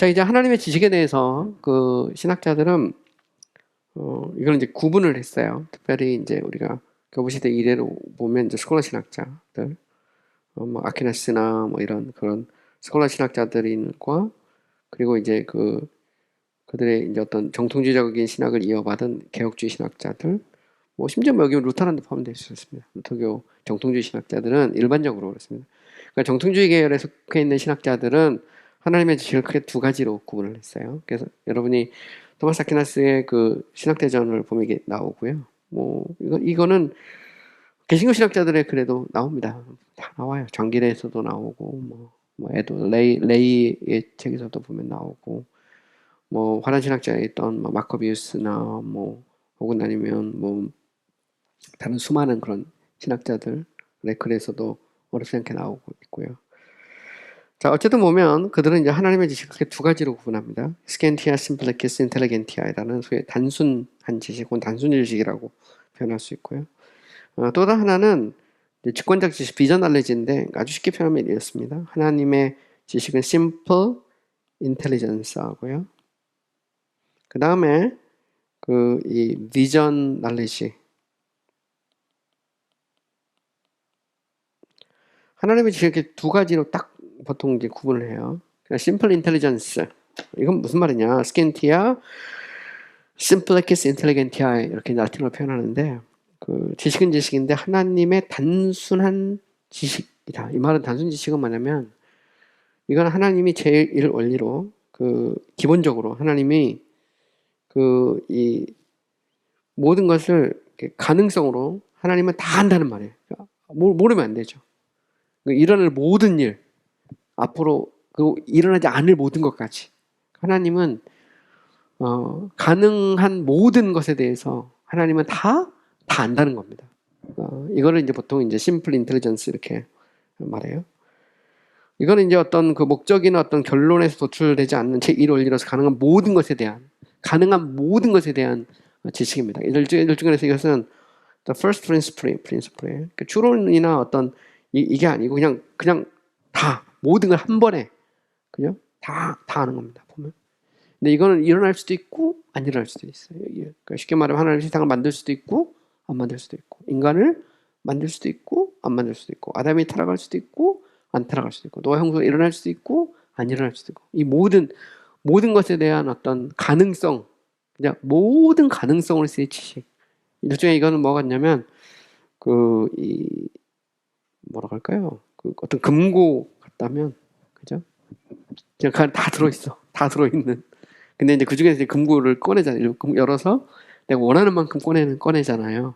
자, 이제 하나님의 지식에 대해서 그 신학자들은 이걸 이제 구분을 했어요. 특별히 이제 우리가 교부시대 이래로 보면 이제 스콜라 신학자들, 뭐 아퀴나스나 뭐 이런 그런 스콜라 신학자들과 그리고 이제 그들의 이제 어떤 정통주의적인 신학을 이어받은 개혁주의 신학자들, 뭐 심지어 뭐 여기 루터란도 포함될 수 있습니다. 루터교 정통주의 신학자들은 일반적으로 그렇습니다. 그러니까 정통주의 계열에 속해 있는 신학자들은 하나님의 지식을 크게 두 가지로 구분을 했어요. 그래서 여러분이 토마스 아퀴나스의 그 신학대전을 보면 이게 나오고요. 뭐 이거는 개신교 신학자들의 글에도 나옵니다. 다 나와요. 장기례에서도 나오고 뭐 에도 레이의 책에서도 보면 나오고, 뭐 화란 신학자에 있던 뭐 마커비우스나 뭐 혹은 아니면 뭐 다른 수많은 그런 신학자들의 글에서도 어렵지 않게 나오고 있고요. 자, 어쨌든 보면 그들은 이제 하나님의 지식을 크게 두 가지로 구분합니다. 스켄티아 심플리키스 인텔리겐티아라는 소위 단순한 지식 혹은 단순 지식이라고 표현할 수 있고요. 또 다른 하나는 직관적 지식, 비전 날리지인데 아주 쉽게 표현하면 이렇습니다. 하나님의 지식은 simple intelligence하고요. 그 다음에 이 vision knowledge, 하나님의 지식을 이렇게 두 가지로 딱 보통 이제 구분을 해요. simple intelligence, 이건 무슨 말이냐? 스켄티아 심플리키스 인텔리겐티아 이렇게 라틴어로 표현하는데, 그 지식은 지식인데 하나님의 단순한 지식이다. 이 말은 단순 지식은 뭐냐면 이건 하나님이 제1 원리로 기본적으로 하나님이 이 모든 것을 가능성으로 하나님은 다 한다는 말이에요. 모르면 안 되죠. 일어날 모든 일, 앞으로 일어나지 않을 모든 것까지 하나님은 가능한 모든 것에 대해서 하나님은 다 안다는 겁니다. 이거를 이제 보통 이제 심플 인텔리전스 이렇게 말해요. 이거는 이제 어떤 그 목적이나 어떤 결론에서 도출되지 않는 제1 원리로서 가능한 모든 것에 대한 지식입니다. 일종에서 이것은 the first principle, 추론이나 어떤 이게 아니고 그냥 다 모든 걸 한 번에 그죠? 다 하는 겁니다. 보면. 근데 이거는 일어날 수도 있고 안 일어날 수도 있어요. 그러니까 쉽게 말하면 하나님의 세상을 만들 수도 있고 안 만들 수도 있고, 인간을 만들 수도 있고 안 만들 수도 있고, 아담이 타락할 수도 있고 안 타락할 수도 있고, 노아 형수가 일어날 수도 있고 안 일어날 수도 있고, 이 모든 것에 대한 어떤 가능성, 그냥 모든 가능성을 쓰는 지식. 일종의 이거는 뭐가 있냐면 뭐라고 할까요? 어떤 금고 같다면, 그죠? 그냥 다 들어있어. 다 들어있는. 근데 이제 그 중에서 이제 금고를 꺼내잖아요. 열어서 내가 원하는 만큼 꺼내잖아요.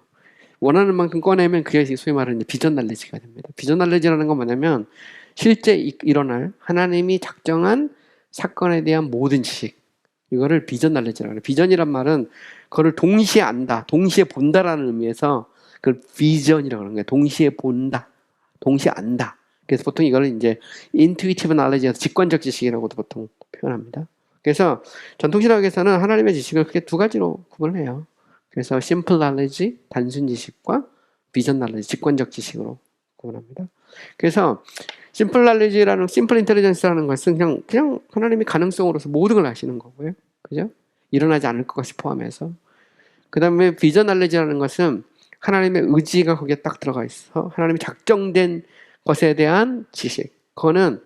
원하는 만큼 꺼내면 그게 소위 말하는 비전 날리지가 됩니다. 비전 날리지라는 건 뭐냐면 실제 일어날 하나님이 작정한 사건에 대한 모든 지식, 이거를 비전 날리지라고 해요. 비전이란 말은 그거를 동시에 안다, 동시에 본다라는 의미에서 그걸 비전이라고 하는 거예요. 동시에 본다, 동시에 안다. 그래서 보통 이거를 이제 intuitive knowledge에서 직관적 지식이라고도 보통 표현합니다. 그래서 전통신학에서는 하나님의 지식을 크게 두 가지로 구분을 해요. 그래서 simple knowledge, 단순 지식과 vision knowledge, 직관적 지식으로 구분합니다. 그래서 simple knowledge라는, simple intelligence라는 것은 그냥 하나님이 가능성으로서 모든 걸 아시는 거고요. 그죠? 일어나지 않을 것까지 포함해서. 그 다음에 vision knowledge라는 것은 하나님의 의지가 거기에 딱 들어가 있어. 하나님이 작정된 것에 대한 지식. 그거는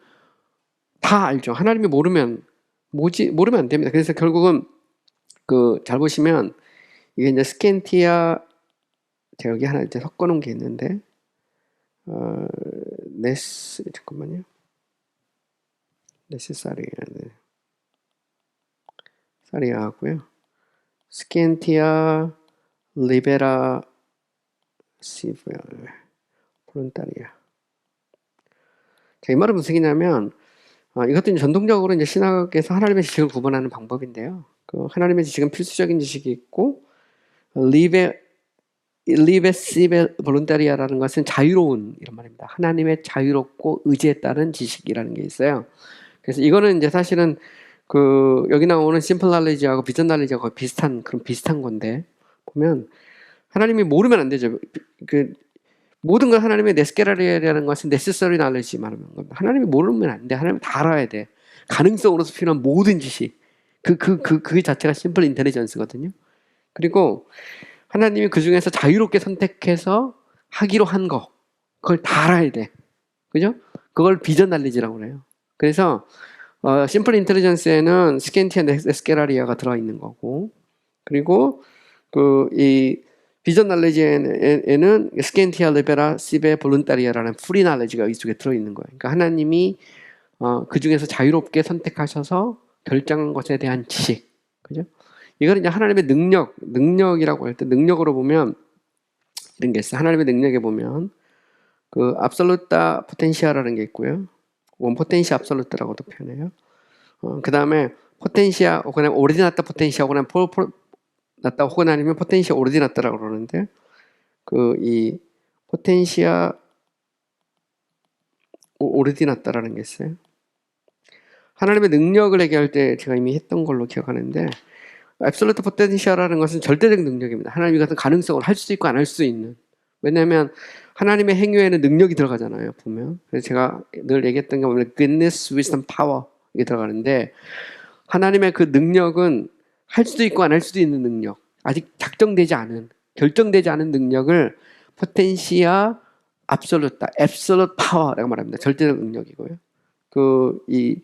다 알죠. 하나님이 모르면 안 됩니다. 그래서 결국은 잘 보시면 이게 이제 스켄티아, 제가 여기 하나 이제 섞어놓은 게 있는데, 잠깐만요. 사리아하고요. 스켄티아 리베라 시브야 볼론타리아. 자, 이 말은 무슨 얘기냐면, 이것도 이제 전통적으로 이제 신학에서 하나님의 지식을 구분하는 방법인데요. 하나님의 지식은 필수적인 지식이 있고, 리베 시베 볼론타리아라는 것은 자유로운 이런 말입니다. 하나님의 자유롭고 의지에 따른 지식이라는 게 있어요. 그래서 이거는 이제 사실은 여기 나오는 심플 날리지하고 비전 날리지하고 비슷한 건데, 보면 하나님이 모르면 안 되죠. 모든 걸 하나님의 네스케라리아라는 것은 necessary knowledge 말하는 겁니다. 하나님이 모르면 안 돼. 하나님이 다 알아야 돼. 가능성으로서 필요한 모든 지식. 그 자체가 심플 인텔리전스거든요. 그리고 하나님이 그 중에서 자유롭게 선택해서 하기로 한 거, 그걸 다 알아야 돼. 그죠? 그걸 비전 날리지라고 그래요. 그래서 심플 인텔리전스에는 스캔티아 에스케라리아가 들어있는 거고, 그리고 이 비전 날리지에는 스캔티아 리베라 시베 볼룬타리아라는 프리 날리지가 이쪽에 들어있는 거예요. 그러니까 하나님이 그 중에서 자유롭게 선택하셔서 결정한 것에 대한 지식, 그죠? 이걸 이제 하나님의 능력이라고 할 때 능력으로 보면 이런 게 있어요. 하나님의 능력에 보면 그 압솔루타 포텐시아라는 게 있고요. 원 포텐시 압솔루트라고도 표현해요. 그 다음에 포텐시아 혹은 오리지나타 포텐시아 혹은 나타 혹은 아니면 포텐시아 오리지나타라고 그러는데 이 포텐시아 오리지나타라는 게 있어요. 하나님의 능력을 얘기할 때 제가 이미 했던 걸로 기억하는데 앱솔루트 포텐시아라는 것은 절대적 능력입니다. 하나님이 같은 가능성을 할 수 있고 안 할 수 있는. 왜냐하면 하나님의 행위에는 능력이 들어가잖아요. 보면. 그래서 제가 늘 얘기했던 게 뭐냐면 goodness, wisdom, power 이게 들어가는데 하나님의 그 능력은 할 수도 있고 안 할 수도 있는 능력. 아직 작정되지 않은, 결정되지 않은 능력을 포텐시아 압솔루타, 앱솔루트 파워라고 말합니다. 절대적 능력이고요. 이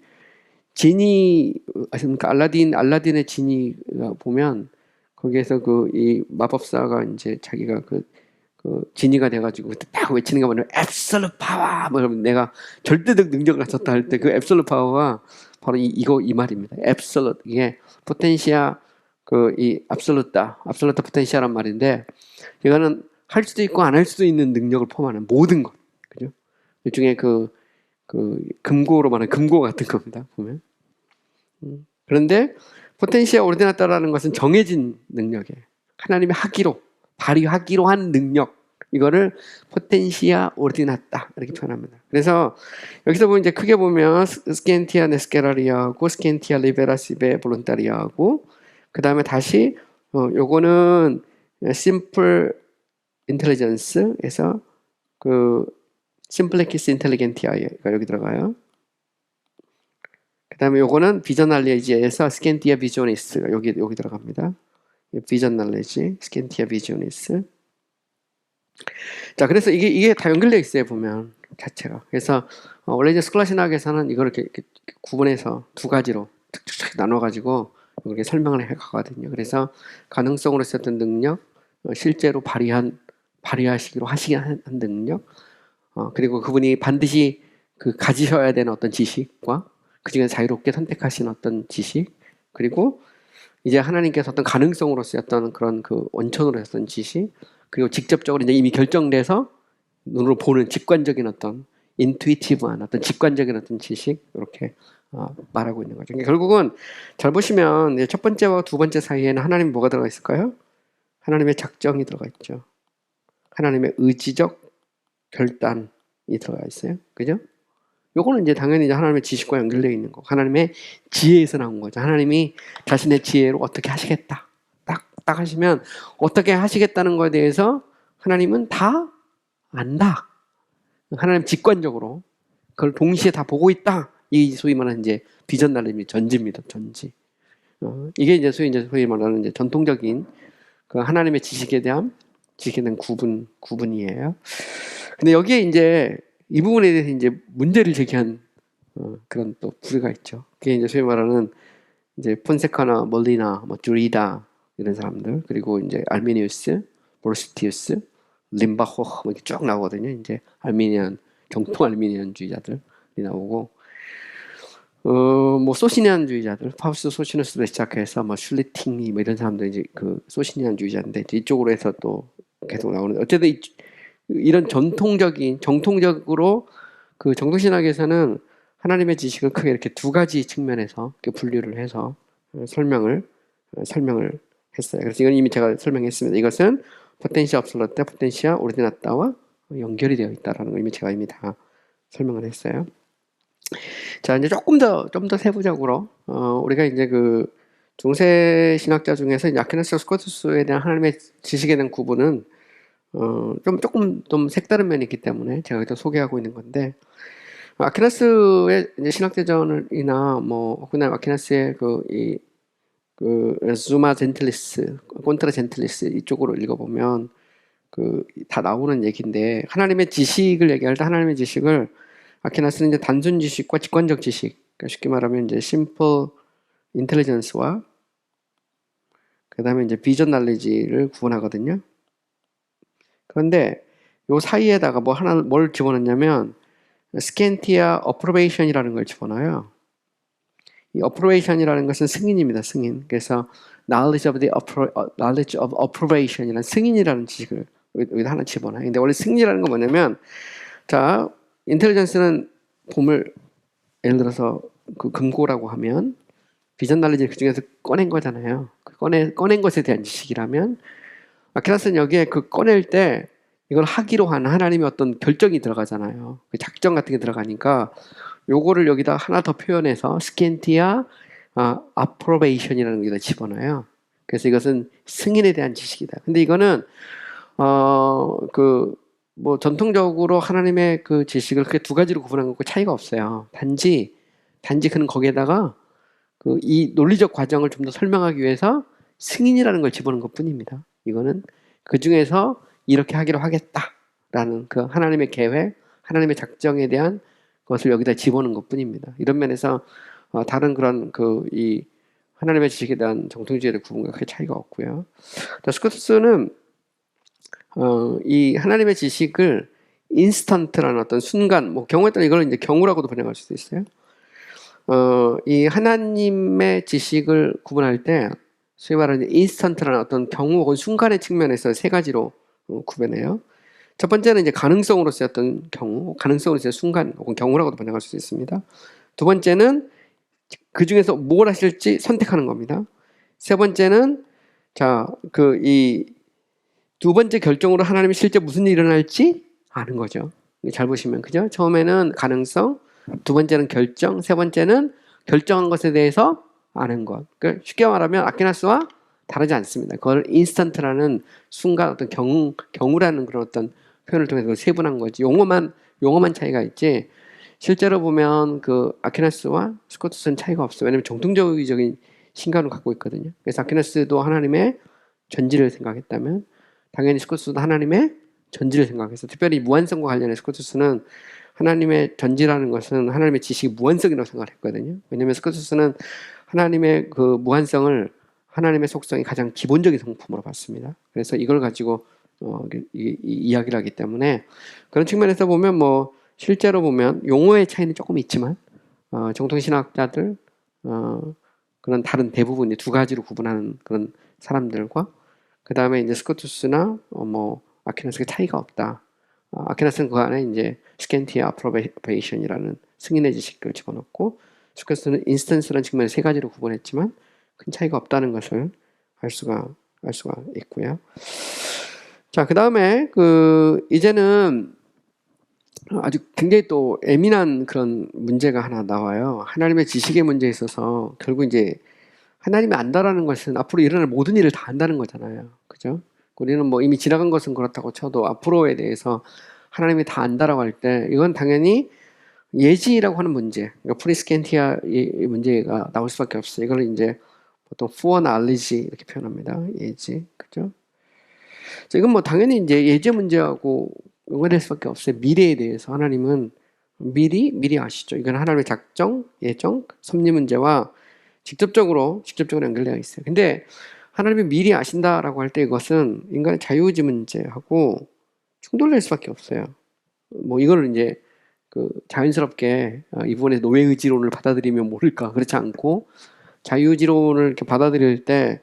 지니 아십니까? 알라딘의 지니가 보면 거기에서 이 마법사가 이제 자기가 그 지니가 돼가지고 딱 외치는 게 뭐냐면 앱솔루트 파워. 뭐 그러면 내가 절대적 능력을 갖췄다 할 때 그 앱솔루트 파워가 바로 이 말입니다. 앱솔루트 이게 포텐시아 이 압솔루타 포텐시아란 말인데 이거는 할 수도 있고 안 할 수도 있는 능력을 포함하는 모든 것, 그죠? 일종의 금고로 말하는 금고 같은 겁니다. 보면. 그런데 포텐시아 오르디나타라는 것은 정해진 능력이에요. 하나님이 발휘하기로 한 능력. 이거를 포텐시아 오르디나타 이렇게 표현합니다. 그래서 여기서 보면 이제 크게 보면 스켄티아 네스케라리아하고 스켄티아 리베라시베 볼론타리아하고 그 다음에 다시 요거는 심플 인텔리전스에서 심플렉키스 인텔리겐티아가 여기 들어가요. 그 다음에 요거는 비전 날리지에서 스캔티아 비조니스가 여기 들어갑니다. 비전 날리지, 스캔티아 비조니스. 자, 그래서 이게 다 연결되어 있어요, 보면 자체가. 그래서 원래 이제 스콜라 신학에서는 이걸 이렇게 구분해서 두 가지로 툭툭 나눠가지고 이렇게 설명을 해가거든요. 그래서 가능성으로 썼던 능력, 실제로 발휘하시기로 한 능력, 그리고 그분이 반드시 가지셔야 되는 어떤 지식과 그 중에 자유롭게 선택하신 어떤 지식, 그리고 이제 하나님께서 어떤 가능성으로 쓰였던 그런 원천으로 했던 지식, 그리고 직접적으로 이제 이미 결정돼서 눈으로 보는 직관적인 어떤 인투이티브한 어떤 직관적인 어떤 지식, 이렇게 말하고 있는 거죠. 그러니까 결국은 잘 보시면 첫 번째와 두 번째 사이에는 하나님이 뭐가 들어가 있을까요? 하나님의 작정이 들어가 있죠. 하나님의 의지적 결단이 들어가 있어요. 그죠? 요거는 이제 당연히 이제 하나님의 지식과 연결되어 있는 거. 하나님의 지혜에서 나온 거죠. 하나님이 자신의 지혜로 어떻게 하시겠다. 딱 하시면 어떻게 하시겠다는 것에 대해서 하나님은 다 안다. 하나님 직관적으로 그걸 동시에 다 보고 있다. 이 소위 말하는 이제 비전 날림이 전지입니다. 전지. 이게 이제 소위 말하는 이제 전통적인 하나님의 지식에 대한 구분이에요. 근데 여기에 이제 이 부분에 대해서 이제 문제를 제기한 그런 또 부류가 있죠. 그게 이제 소위 말하는 이제 폰세카나 몰리나, 주리다 이런 사람들, 그리고 이제 알미니우스, 보르시티우스, 림바호 이렇게 쭉 나오거든요. 이제 정통 알미니안주의자들이 나오고, 뭐 소시니안주의자들, 파우스 소시누스부터 시작해서 슐리팅이 이런 사람들 이제 소시니안주의자인데 이쪽으로 해서 또 계속 나오는. 어쨌든 이런 정통적으로 정통신학에서는 하나님의 지식을 크게 이렇게 두 가지 측면에서 이렇게 분류를 해서 설명을 했어요. 그래서 이건 이미 제가 설명했습니다. 이것은 포텐시아 압솔루타, 포텐시아 오르디나타와 연결이 되어 있다라는 걸 제가 이미 다 설명을 했어요. 자, 이제 좀 더 세부적으로 우리가 이제 중세 신학자 중에서 아퀴나스 스코투스에 대한 하나님의 지식에 대한 구분은 조금 좀 색다른 면이 있기 때문에 제가 일단 소개하고 있는 건데, 아퀴나스의 이제 신학대전이나 뭐 그날 아퀴나스의 수마 젠틀리스, 콘트라 젠틀리스 이쪽으로 읽어보면 다 나오는 얘기인데, 하나님의 지식을 얘기할 때 하나님의 지식을 아퀴나스는 이제 단순 지식과 직관적 지식, 그러니까 쉽게 말하면 이제 심플 인텔리전스와 그 다음에 이제 비전 날리지를 구분하거든요. 그런데 요 사이에다가 뭘 집어넣냐면 스캔티아 어프로베이션이라는 걸 집어넣어요. 이 어프로베이션이라는 것은 승인입니다. 승인. 그래서 knowledge of approbation이라는 승인이라는 지식을 여기다 하나 집어넣어요. 근데 원래 승인이라는 건 뭐냐면, 자, 인텔리전스는 예를 들어서 금고라고 하면 비전 날리지를 그 중에서 꺼낸 거잖아요. 꺼낸 것에 대한 지식이라면, 아퀴나스는 여기에 꺼낼 때 이걸 하기로 한 하나님의 어떤 결정이 들어가잖아요. 작정 같은 게 들어가니까 요거를 여기다 하나 더 표현해서 스캔티아 아프로베이션이라는 게 더 집어넣어요. 그래서 이것은 승인에 대한 지식이다. 근데 이거는 뭐 전통적으로 하나님의 그 지식을 그렇게 두 가지로 구분한 것과 차이가 없어요. 단지 그는 거기에다가 이 논리적 과정을 좀 더 설명하기 위해서 승인이라는 걸 집어넣은 것 뿐입니다. 이거는 그 중에서 이렇게 하기로 하겠다라는 하나님의 계획, 하나님의 작정에 대한 것을 여기다 집어넣은 것 뿐입니다. 이런 면에서 다른 그런 이 하나님의 지식에 대한 정통주의의 구분과 크게 차이가 없고요. 스코트스는 이 하나님의 지식을 인스턴트라는 어떤 순간, 뭐 경우에 따라 이걸 이제 경우라고도 번역할 수도 있어요. 이 하나님의 지식을 구분할 때 소위 말하는 인스턴트라는 어떤 경우 혹은 순간의 측면에서 세 가지로 구분해요. 첫 번째는 이제 가능성으로 쓰였던 경우, 가능성으로 쓰였던 순간 혹은 경우라고도 번역할 수 있습니다. 두 번째는 그 중에서 뭘 하실지 선택하는 겁니다. 세 번째는 이 두 번째 결정으로 하나님이 실제 무슨 일이 일어날지 아는 거죠. 잘 보시면, 그죠? 처음에는 가능성, 두 번째는 결정, 세 번째는 결정한 것에 대해서 아는 것. 그러니까 쉽게 말하면 아퀴나스와 다르지 않습니다. 그걸 인스턴트라는 순간 어떤 경우라는 그런 어떤 표현을 통해서 세분한 거지. 용어만 차이가 있지. 실제로 보면 아퀴나스와 스코트스는 차이가 없어요. 왜냐하면 정통적인 신간을 갖고 있거든요. 그래서 아퀴나스도 하나님의 전지를 생각했다면 당연히 스코트스도 하나님의 전지를 생각해서, 특별히 무한성과 관련해서 스코트스는 하나님의 전지라는 것은 하나님의 지식이 무한성이라고 생각을 했거든요. 왜냐하면 스코트스는 하나님의 무한성을 하나님의 속성이 가장 기본적인 성품으로 봤습니다. 그래서 이걸 가지고 이야기를 하기 때문에 그런 측면에서 보면 실제로 보면 용어의 차이는 조금 있지만 정통신학자들 그런 다른 대부분이 두 가지로 구분하는 그런 사람들과 그 다음에 이제 스코투스나 아퀴나스가 차이가 없다. 아퀴나스는 그 안에 이제 스캔티아 아프로베이션이라는 승인의 지식을 집어넣고, 스코투스는 인스턴스라는 측면에 세 가지로 구분했지만 큰 차이가 없다는 것을 알 수가 있고요. 자, 그 다음에 이제는 아주 굉장히 또 예민한 그런 문제가 하나 나와요. 하나님의 지식의 문제에 있어서 결국 이제 하나님이 안다라는 것은 앞으로 일어날 모든 일을 다 안다는 거잖아요. 그죠? 우리는 이미 지나간 것은 그렇다고 쳐도 앞으로에 대해서 하나님이 다 안다라고 할 때 이건 당연히 예지라고 하는 문제, 그러니까 프리스켄티아의 문제가 나올 수밖에 없어요. 이걸 이제 보통 foreknowledge 이렇게 표현합니다. 예지, 그죠? 이건 당연히 이제 예지 문제하고 연관될 수밖에 없어요. 미래에 대해서 하나님은 미리 아시죠. 이건 하나님의 작정, 예정, 섭리 문제와 직접적으로 연결되어 있어요. 근데 하나님이 미리 아신다라고 할 때 이것은 인간의 자유의지 문제하고 충돌될 수밖에 없어요. 이거를 이제 자연스럽게 이 부분에서 노예의지론을 받아들이면 모를까, 그렇지 않고 자유의지론을 이렇게 받아들일 때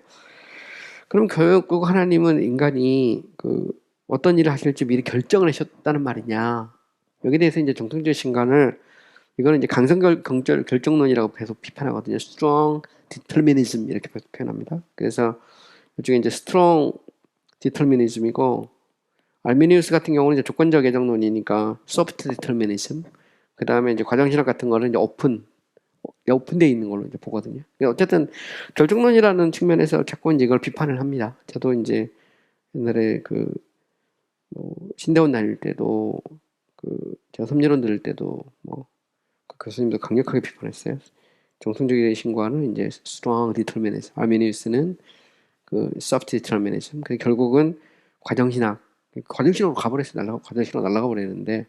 그럼 결국 하나님은 인간이 어떤 일을 하실지 미리 결정을 하셨다는 말이냐. 여기에 대해서 이제 정통주의 신간을 이거는 이제 강성경절 결정론이라고 계속 비판하거든요. strong determinism 이렇게 표현합니다. 그래서 이쪽에 이제 strong determinism이고, 알미니우스 같은 경우는 이제 조건적 예정론이니까 soft determinism. 그 다음에 이제 과정신학 같은 거는 이제 오픈되어 있는 걸로 이제 보거든요. 어쨌든 결정론이라는 측면에서 자꾸 이제 이걸 비판을 합니다. 저도 이제 옛날에 신대원 다닐 때도 제가 섭리론 들을 때도 교수님도 강력하게 비판했어요. 정통주의 신과는 이제 strong determinism, 아르미니우스는 그 soft determinism. 그 결국은 과정신학으로 가버렸어요. 과정신학 날라가 버리는데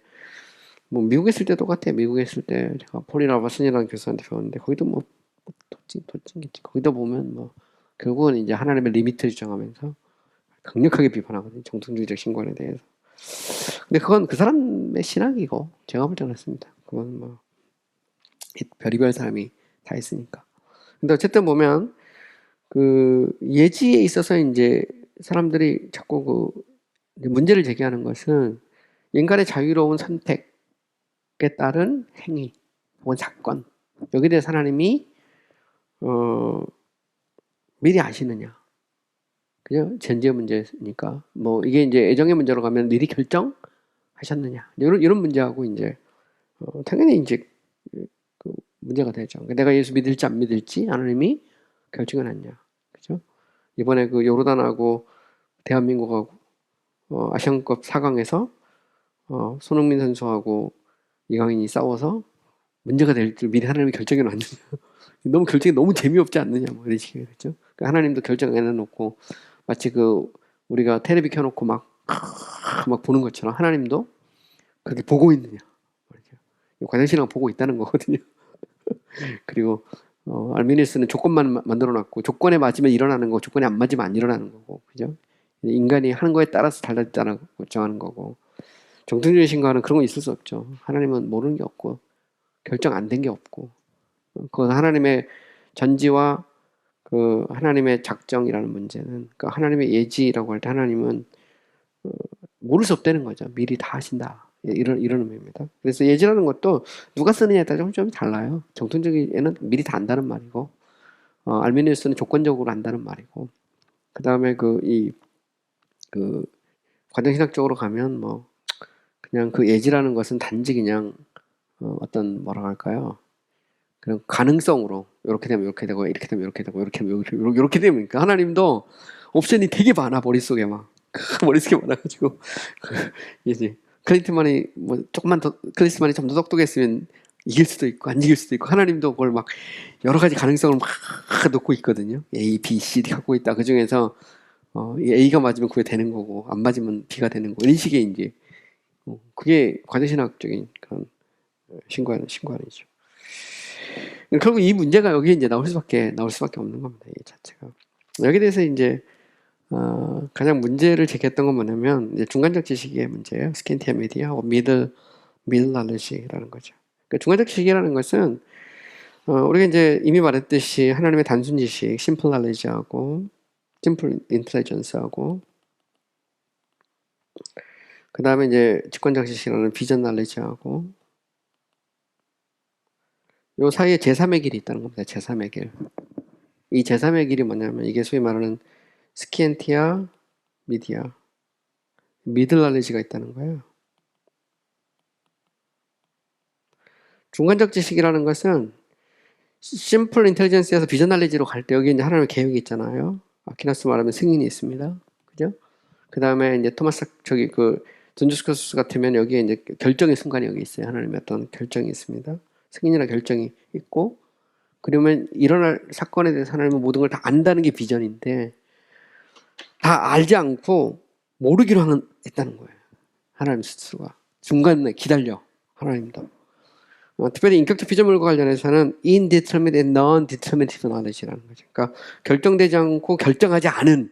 뭐 미국에 있을 때 똑같아요. 미국에 있을 때 제가 폴이나 바슨이라는 교수한테 배웠는데 거기도 뭐 도찐겠지. 거기다 보면 뭐 결국은 이제 하나님의 리미트를 주장하면서 강력하게 비판하거든요. 정통주의적 신관에 대해서. 근데 그건 그 사람의 신학이고 제가 볼 때는 그렇습니다. 그건 뭐 별의별 사람이 다 있으니까. 근데 어쨌든 보면 그 예지에 있어서 이제 사람들이 자꾸 그 문제를 제기하는 것은 인간의 자유로운 선택에 따른 행위 혹은 사건, 여기에 대해서 하나님이 미리 아시느냐. 그죠? 전제 문제니까. 뭐 이게 이제 애정의 문제로 가면 미리 결정하셨느냐. 이런 문제하고 이제 당연히 이제 그 문제가 되죠. 내가 예수 믿을지 안 믿을지 하나님이 결정을 했냐. 그죠? 이번에 그 요르단하고 대한민국하고 아시안컵 4강에서 손흥민 선수하고 이강인이 싸워서 문제가 될 줄 미리 하나님이 결정해 놨느냐. 너무 결정이 너무 재미없지 않느냐. 뭐 이런 식이에요. 그죠? 그러니까 하나님도 결정해 놓고 마치 그 우리가 텔레비 켜놓고 막 보는 것처럼 하나님도 그렇게 보고 있느냐. 과정신학 보고 있다는 거거든요. 그리고 알미니스는 조건만 만들어놨고 조건에 맞으면 일어나는 거고 조건에 안 맞으면 안 일어나는 거고, 그죠? 인간이 하는 거에 따라서 달라졌다는 결정하는 거고, 정통주의 신과는 그런 거 있을 수 없죠. 하나님은 모르는 게 없고 결정 안 된 게 없고, 그건 하나님의 전지와 그 하나님의 작정이라는 문제는, 그 하나님의 예지라고 할 때 하나님은 모를 수 없다는 거죠. 미리 다 하신다. 이런 의미입니다. 그래서 예지라는 것도 누가 쓰느냐에 따라 좀 달라요. 정통적인에는 미리 다 안다는 말이고, 알미니우스는 조건적으로 안다는 말이고, 그 다음에 그 과정신학적으로 가면 뭐 그냥 그 예지라는 것은 단지 그냥 어떤 뭐라 할까요? 그냥 가능성으로 이렇게 되면 이렇게 되고 이렇게 되면 이렇게 되고 이렇게 되면 이렇게 되면, 그러니까 하나님도 옵션이 되게 많아. 머릿속에 막 머릿속에 많아가지고 이제 클린트만이 뭐 조금만 더 클린트만이 좀 더 똑똑했으면 이길 수도 있고 안 이길 수도 있고, 하나님도 그걸 막 여러 가지 가능성을 막 놓고 있거든요. A, B, C, D 갖고 있다. 그 중에서 A가 맞으면 그게 되는 거고 안 맞으면 B가 되는 거고, 이런 식의 이제 그게 과정신학적인 그런 신관이죠. 결국 이 문제가 여기에 이제 나올 수밖에 없는 겁니다. 이 자체가. 여기에 대해서 이제 가장 문제를 제기했던 건 뭐냐면 이제 중간적 지식의 문제예요. 스킨티아 미디어하고 미들 날리지라는 거죠. 그러니까 중간적 지식이라는 것은 우리가 이제 이미 말했듯이 하나님의 단순 지식, 심플 날리지하고 심플 인텔리전스하고, 그 다음에 이제 직관적 지식이라는 비전 날리지하고, 요 사이에 제3의 길이 있다는 겁니다. 제3의 길. 이 제3의 길이 뭐냐면 이게 소위 말하는 스키엔티아 미디어, 미들 날리지가 있다는 거예요. 중간적 지식이라는 것은 심플 인텔리전스에서 비전 날리지로 갈 때 여기 이제 하나님의 계획이 있잖아요. 아퀴나스 말하면 승인이 있습니다. 그죠? 그 다음에 이제 토마스 존 주스커스 같으면 여기에 이제 결정의 순간이 여기 있어요. 하나님의 어떤 결정이 있습니다. 승인이나 결정이 있고, 그러면 일어날 사건에 대해서 하나님은 모든 걸 다 안다는 게 비전인데 다 알지 않고 모르기로 했다는 거예요. 하나님 스스로가 중간에 기다려. 하나님도 특별히 인격적 피조물과 관련해서는 indeterminate and non-determinative knowledge라는 거죠. 그러니까 결정되지 않고 결정하지 않은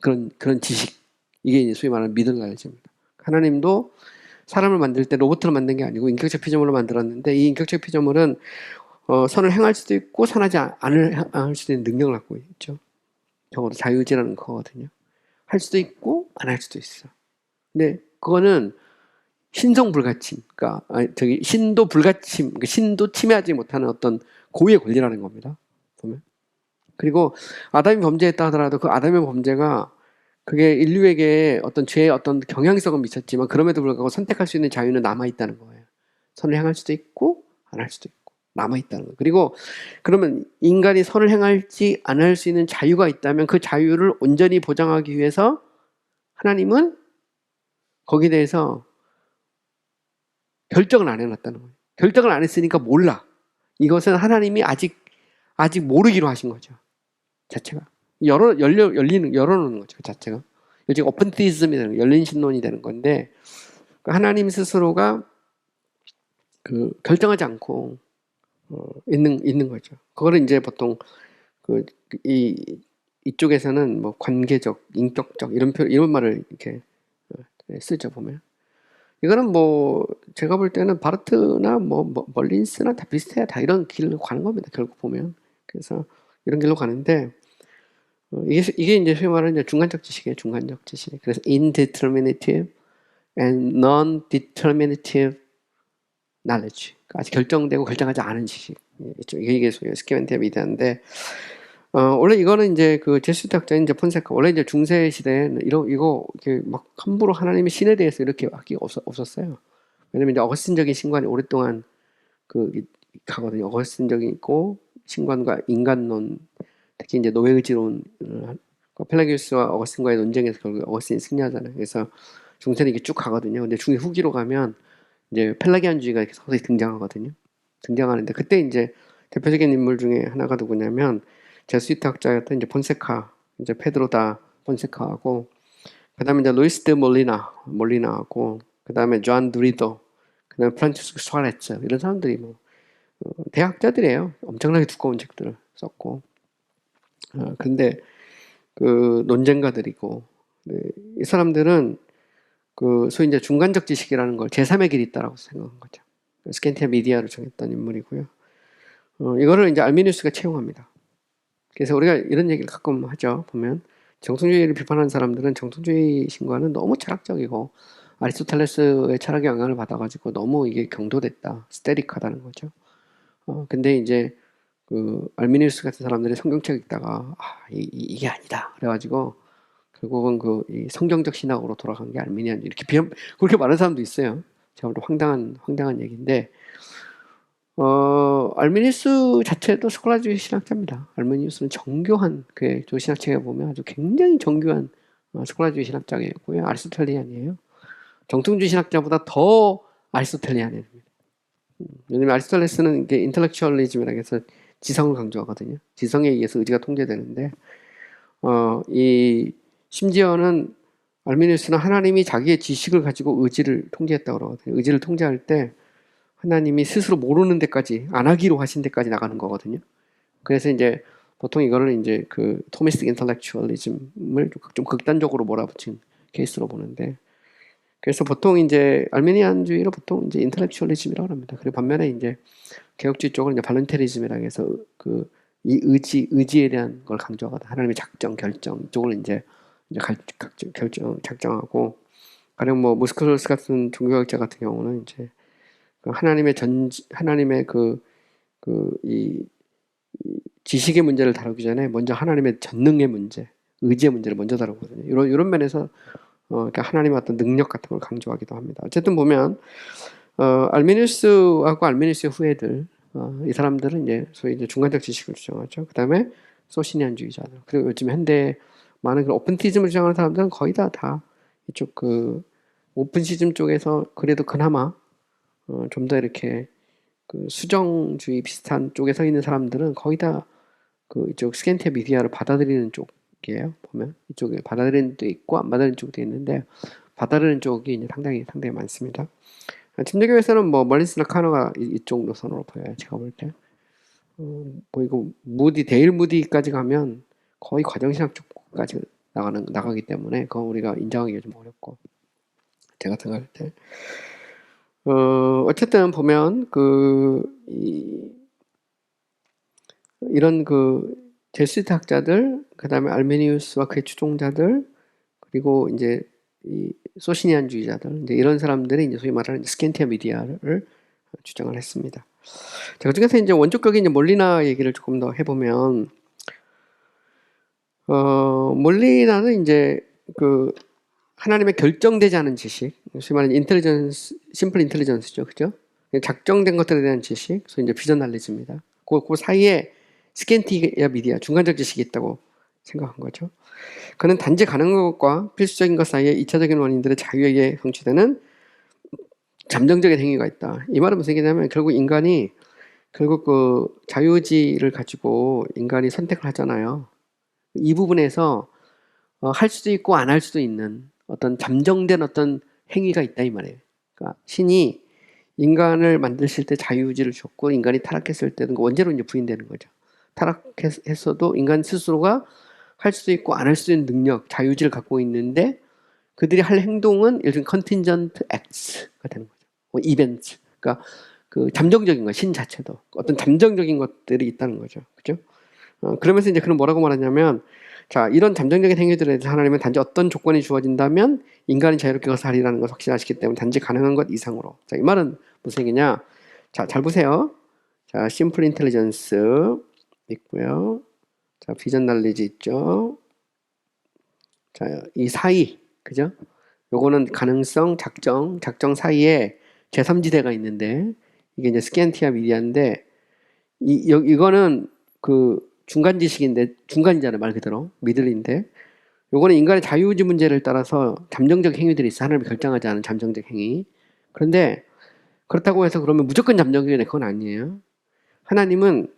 그런 지식, 이게 이제 소위 말하는 미들 knowledge입니다. 하나님도 사람을 만들 때 로봇을 만든 게 아니고 인격적 피조물로 만들었는데, 이 인격적 피조물은 선을 행할 수도 있고 선하지 않을 수도 있는 능력을 갖고 있죠. 적어도 자유의지라는 거거든요. 할 수도 있고 안 할 수도 있어. 근데 그거는 신성 불가침, 그러니까 신도 불가침, 신도 침해하지 못하는 어떤 고유의 권리라는 겁니다. 보면. 그리고 아담이 범죄했다 하더라도 그 아담의 범죄가 그게 인류에게 어떤 죄의 어떤 경향성은 미쳤지만 그럼에도 불구하고 선택할 수 있는 자유는 남아 있다는 거예요. 선을 행할 수도 있고 안 할 수도 있고 남아 있다는 거예요. 그리고 그러면 인간이 선을 행할지 안 할 수 있는 자유가 있다면 그 자유를 온전히 보장하기 위해서 하나님은 거기에 대해서 결정을 안 해놨다는 거예요. 결정을 안 했으니까 몰라. 이것은 하나님이 아직 모르기로 하신 거죠. 자체가. 열어놓는 거죠. 그 자체가. 지금 오픈티즘이 되는, 열린 신론이 되는 건데, 하나님 스스로가 결정하지 않고, 있는 거죠. 그거를 이제 보통, 이쪽에서는 뭐 관계적, 인격적, 이런 말을 이렇게 쓰죠, 보면. 이거는 뭐, 제가 볼 때는 바르트나 멀린스나 다 비슷해요. 다 이런 길로 가는 겁니다, 결국 보면. 그래서 이런 길로 가는데, 이게 이제 소위 말하는 이제 중간적 지식이에요, 중간적 지식. 그래서 indeterminative and non-determinative knowledge. 그러니까 아직 결정되고 결정하지 않은 지식. 이게 소위 스키멘티아 미디어인데, 원래 이거는 이제 제수트 학자인 이제 폰세카, 원래 이제 중세 시대에는 이거 이렇게 막 함부로 하나님의 신에 대해서 이렇게 하기가 없었어요. 왜냐면 이제 어거스틴적인 신관이 오랫동안 가거든요. 어거스틴적인 있고, 신관과 인간론, 특히 이제 노예의지론, 펠라기우스와 어거스틴과의 논쟁에서 결국 어거스틴이 승리하잖아요. 그래서 중세는 이게 쭉 가거든요. 근데 중세 후기로 가면 이제 펠라기안주의가 이렇게 서서히 등장하거든요. 등장하는데 그때 이제 대표적인 인물 중에 하나가 누구냐면 제수이트 학자였던 이제 폰세카, 이제 페드로 다 폰세카하고, 그다음에 이제 루이스 데 몰리나하고, 그다음에 존 두리도, 그다음에 프란치스코 수아레츠, 이런 사람들이 뭐 대학자들이에요. 엄청나게 두꺼운 책들을 썼고, 근데 논쟁가들이고, 네, 이 사람들은 소위 이제 중간적 지식이라는 걸 제3의 길이 있다라고 생각한 거죠. 스캔티아 미디아를 정했던 인물이고요. 이거를 이제 알미니우스가 채용합니다. 그래서 우리가 이런 얘기를 가끔 하죠. 보면 정통주의를 비판하는 사람들은 정통주의 신과는 너무 철학적이고 아리스토텔레스의 철학의 영향을 받아가지고 너무 이게 경도됐다, 스테릭하다는 거죠. 근데 이제 알미니우스 같은 사람들이 성경책 읽다가 이게 아니다 그래가지고 결국은 이 성경적 신학으로 돌아간 게 알미니안, 이렇게 그렇게 말하는 사람도 있어요. 제가 볼 때 황당한 얘기인데, 알미니우스 자체도 스콜라주의 신학자입니다. 알미니우스는 정교한, 그의 신학책에 보면 아주 굉장히 정교한 스콜라주의 신학자이고요. 아리스토텔리안이에요. 정통주의 신학자보다 더 아리스토텔리안이에요. 왜냐면 아리스토텔레스는 이게 인텔렉츄얼리즘이라고 해서 지성을 강조하거든요. 지성에 의해서 의지가 통제되는데, 심지어는 알미니우스는 하나님이 자기의 지식을 가지고 의지를 통제했다고 그러거든요. 의지를 통제할 때 하나님이 스스로 모르는 데까지, 안 하기로 하신 데까지 나가는 거거든요. 그래서 이제 보통 이거를 이제 토미스틱 인텔렉츄얼리즘을 좀 극단적으로 몰아붙인 케이스로 보는데, 그래서 보통 이제 알미니안주의를 보통 이제 인텔렉츄얼리즘이라고 합니다. 그리고 반면에 이제 개혁주의 쪽은 이제 발런테리즘이라고 해서 이 의지에 대한 걸 강조하거든. 하나님의 작정, 결정 이쪽을 이제 작정하고, 가령 뭐 무스클로스 같은 종교학자 같은 경우는 이제 하나님의 이 지식의 문제를 다루기 전에 먼저 하나님의 전능의 문제, 의지의 문제를 먼저 다루거든요. 이런 면에서 그러니까 하나님의 어떤 능력 같은 걸 강조하기도 합니다. 어쨌든 보면 알미니우스하고 알미니우스의 후예들, 이 사람들은 이제 소위 이제 중간적 지식을 주장하죠. 그 다음에 소시니안주의자들, 그리고 요즘 현대 많은 오픈티즘을 주장하는 사람들은 거의 다 이쪽 오픈시즘 쪽에서 그래도 그나마 좀 더 이렇게 수정주의 비슷한 쪽에 서 있는 사람들은 거의 다 이쪽 스캔티아 미디어를 받아들이는 쪽이에요. 보면 이쪽에 받아들이는 쪽도 있고 안 받아들이는 쪽도 있는데, 받아들이는 쪽이 이제 상당히 많습니다. 침례교에서는 뭐 멀린스나 카너가 이쪽 노선으로 보여요. 제가 볼 때. 뭐 이거 데일 무디까지 가면 거의 과정신학 쪽까지 나가기 때문에 그건 우리가 인정하기가 좀 어렵고, 제가 생각할 때. 어쨌든 보면 이런 제수이트 학자들, 그 다음에 알메니우스와 그의 추종자들, 그리고 이제 이 소시니안주의자들, 이제 이런 사람들이 이제 소위 말하는 스캔티아 미디아를 주장을 했습니다. 자, 그중에서 이제 원초적인 이제 몰리나 얘기를 조금 더 해보면, 몰리나는 이제 하나님의 결정되지 않은 지식, 소위 말하는 심플 인텔리전스죠, 그죠? 작정된 것들에 대한 지식, 그래서 이제 비전 날리지입니다. 그 사이에 스캔티아 미디아, 중간적 지식이 있다고 생각한 거죠. 그는 단지 가능한 것과 필수적인 것 사이에 2차적인 원인들의 자유에게 성취되는 잠정적인 행위가 있다. 이 말은 무슨 얘기냐면 결국 인간이 결국 그 자유의지를 가지고 인간이 선택을 하잖아요. 이 부분에서 할 수도 있고 안 할 수도 있는 어떤 잠정된 어떤 행위가 있다 이 말이에요. 그러니까 신이 인간을 만드실 때 자유의지를 줬고 인간이 타락했을 때는 원죄로 이제 부인되는 거죠. 타락했어도 인간 스스로가 할 수도 있고 안 할 수도 있는 능력, 자유의지를 갖고 있는데 그들이 할 행동은 일종의 컨틴전트 액트가 되는 거죠. 이벤트. 그러니까 그 잠정적인 거, 신 자체도 어떤 잠정적인 것들이 있다는 거죠. 그죠? 그러면서 이제 그는 뭐라고 말하냐면, 자, 이런 잠정적인 행위들에 대해서 하나님은 단지 어떤 조건이 주어진다면 인간이 자유롭게 그것을 하리라는 것을 확신하시기 때문에 단지 가능한 것 이상으로. 자, 이 말은 무슨 얘기냐? 자, 잘 보세요. 자, 심플 인텔리전스 있고요. 자, 비전 날리지 있죠. 자, 이 사이, 그죠? 요거는 가능성, 작정 사이에 제3지대가 있는데, 이게 이제 스캔티아 미디아인데, 이거는 그 중간 지식인데, 중간이잖아요, 말 그대로. 미들인데, 요거는 인간의 자유의지 문제를 따라서 잠정적 행위들이 있어. 하나님이 결정하지 않은 잠정적 행위. 그런데, 그렇다고 해서 그러면 무조건 잠정적이네. 그건 아니에요. 하나님은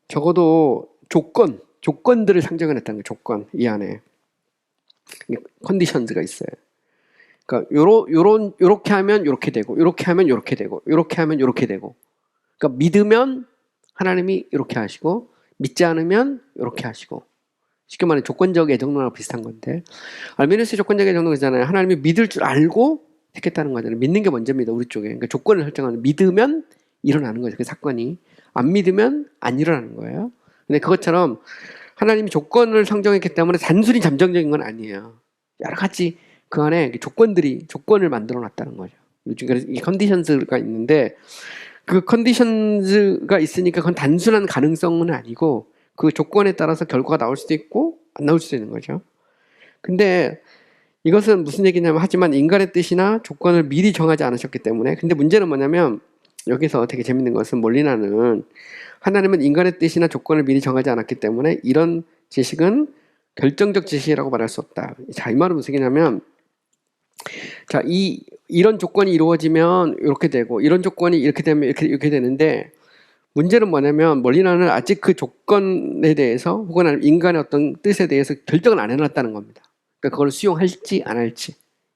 적어도 조건들을 상정을 했다는 거예요. 조건, 이 안에. 컨디션즈가 있어요. 그러니까 요렇게 하면 요렇게 되고, 요렇게 하면 요렇게 되고, 요렇게 하면 요렇게 되고. 그러니까 믿으면 하나님이 이렇게 하시고, 믿지 않으면 이렇게 하시고. 쉽게 말해 조건적 애정론하고 비슷한 건데, 알미누스의 조건적 애정론 그잖아요. 하나님이 믿을 줄 알고 택했다는 거잖아요. 믿는 게 먼저입니다, 우리 쪽에. 그러니까 조건을 설정하는, 믿으면 일어나는 거죠, 그 사건이. 안 믿으면 안 일어나는 거예요. 근데 그것처럼 하나님이 조건을 상정했기 때문에 단순히 잠정적인 건 아니에요. 여러 가지 그 안에 조건을 만들어 놨다는 거죠. 그래서 이 컨디션스가 있는데, 그 컨디션즈가 있으니까 그건 단순한 가능성은 아니고 그 조건에 따라서 결과가 나올 수도 있고 안 나올 수도 있는 거죠. 근데 이것은 무슨 얘기냐면, 하지만 인간의 뜻이나 조건을 미리 정하지 않으셨기 때문에, 근데 문제는 뭐냐면 여기서 되게 재밌는 것은, 몰리나는 하나님은 인간의 뜻이나 조건을 미리 정하지 않았기 때문에 이런 지식은 결정적 지식이라고 말할 수 없다. 자, 이 말은 무슨 얘기냐면, 자, 이런 조건이 이루어지면 이렇게 되고, 이런 조건이 이렇게 되면 이렇게 되는데, 문제는 뭐냐면, 몰리나는 아직 그 조건에 대해서, 혹은 인간의 어떤 뜻에 대해서 결정을 안 해놨다는 겁니다. 그러니까 그걸 수용할지 안 할지,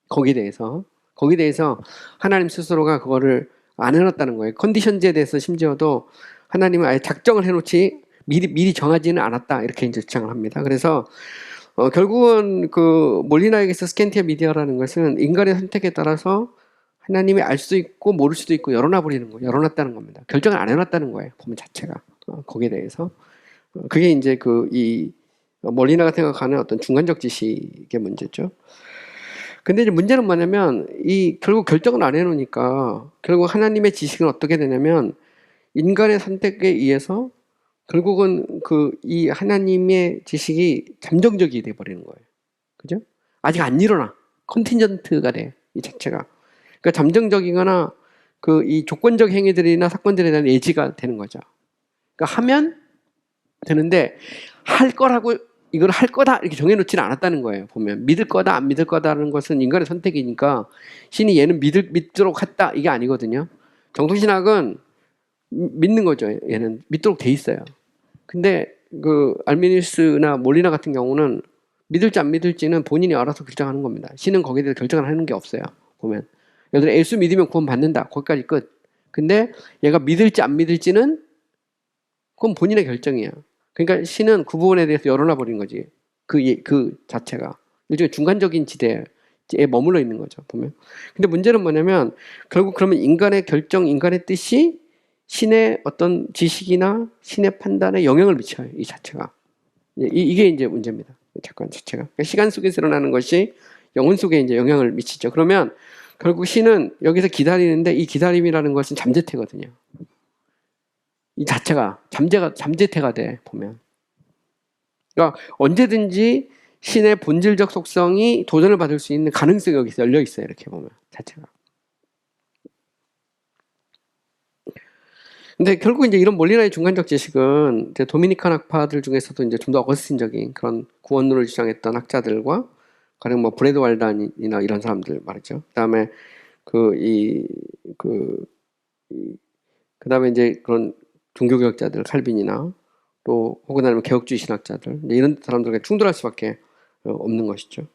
거기에 대해서 하나님 스스로가 그거를 안 해놨다는 거예요. 컨디션즈에 대해서 심지어도 하나님은 아예 작정을 해놓지 미리 정하지는 않았다, 이렇게 이제 주장을 합니다. 그래서 결국은 그 몰리나에게서 스캔티아 미디어라는 것은 인간의 선택에 따라서 하나님이 알 수 있고 모를 수도 있고 열어놔버리는 거예요. 열어놨다는 겁니다. 결정을 안 해놨다는 거예요, 보면 자체가. 거기에 대해서. 그게 이제 이 몰리나가 생각하는 어떤 중간적 지식의 문제죠. 근데 이제 문제는 뭐냐면, 결국 결정을 안 해놓으니까 결국 하나님의 지식은 어떻게 되냐면, 인간의 선택에 의해서 결국은 이 하나님의 지식이 잠정적이 돼버리는 거예요. 그죠? 아직 안 일어나. 컨틴전트가 돼, 이 자체가. 그러니까 잠정적이거나 이 조건적 행위들이나 사건들에 대한 예지가 되는 거죠. 그러니까 하면 되는데, 이걸 할 거다 이렇게 정해놓지는 않았다는 거예요. 보면 믿을 거다 안 믿을 거다라는 것은 인간의 선택이니까, 신이 얘는 믿도록 했다 이게 아니거든요. 정통신학은 믿는 거죠. 얘는 믿도록 돼 있어요. 근데 알미니우스나 몰리나 같은 경우는 믿을지 안 믿을지는 본인이 알아서 결정하는 겁니다. 신은 거기에 대해서 결정을 하는 게 없어요. 보면 예를 들어 예수 믿으면 구원 받는다, 거기까지 끝. 근데 얘가 믿을지 안 믿을지는 그건 본인의 결정이야. 그러니까 신은 그 부분에 대해서 열어놔 버린 거지. 그 자체가 일종의 중간적인 지대에 머물러 있는 거죠, 보면. 근데 문제는 뭐냐면, 결국 그러면 인간의 결정, 인간의 뜻이 신의 어떤 지식이나 신의 판단에 영향을 미쳐요, 이 자체가. 이게 이제 문제입니다, 사건 자체가. 그러니까 시간 속에서 일어나는 것이 영혼 속에 이제 영향을 미치죠. 그러면 결국 신은 여기서 기다리는데, 이 기다림이라는 것은 잠재태거든요. 이 자체가 잠재태가 돼, 보면. 그러니까 언제든지 신의 본질적 속성이 도전을 받을 수 있는 가능성이 여기서 열려 있어요, 이렇게 보면 자체가. 근데 결국 이제 이런 몰리나의 중간적 지식은 이제 도미니칸 학파들 중에서도 이제 좀 더 어거스틴적인 그런 구원론을 주장했던 학자들과, 가령 뭐 브래드 왈단이나 이런 사람들 말이죠. 그다음에 그다음에 이제 그런 종교개혁자들, 칼빈이나 또 혹은 아니면 개혁주의 신학자들, 이런 사람들과 충돌할 수밖에 없는 것이죠.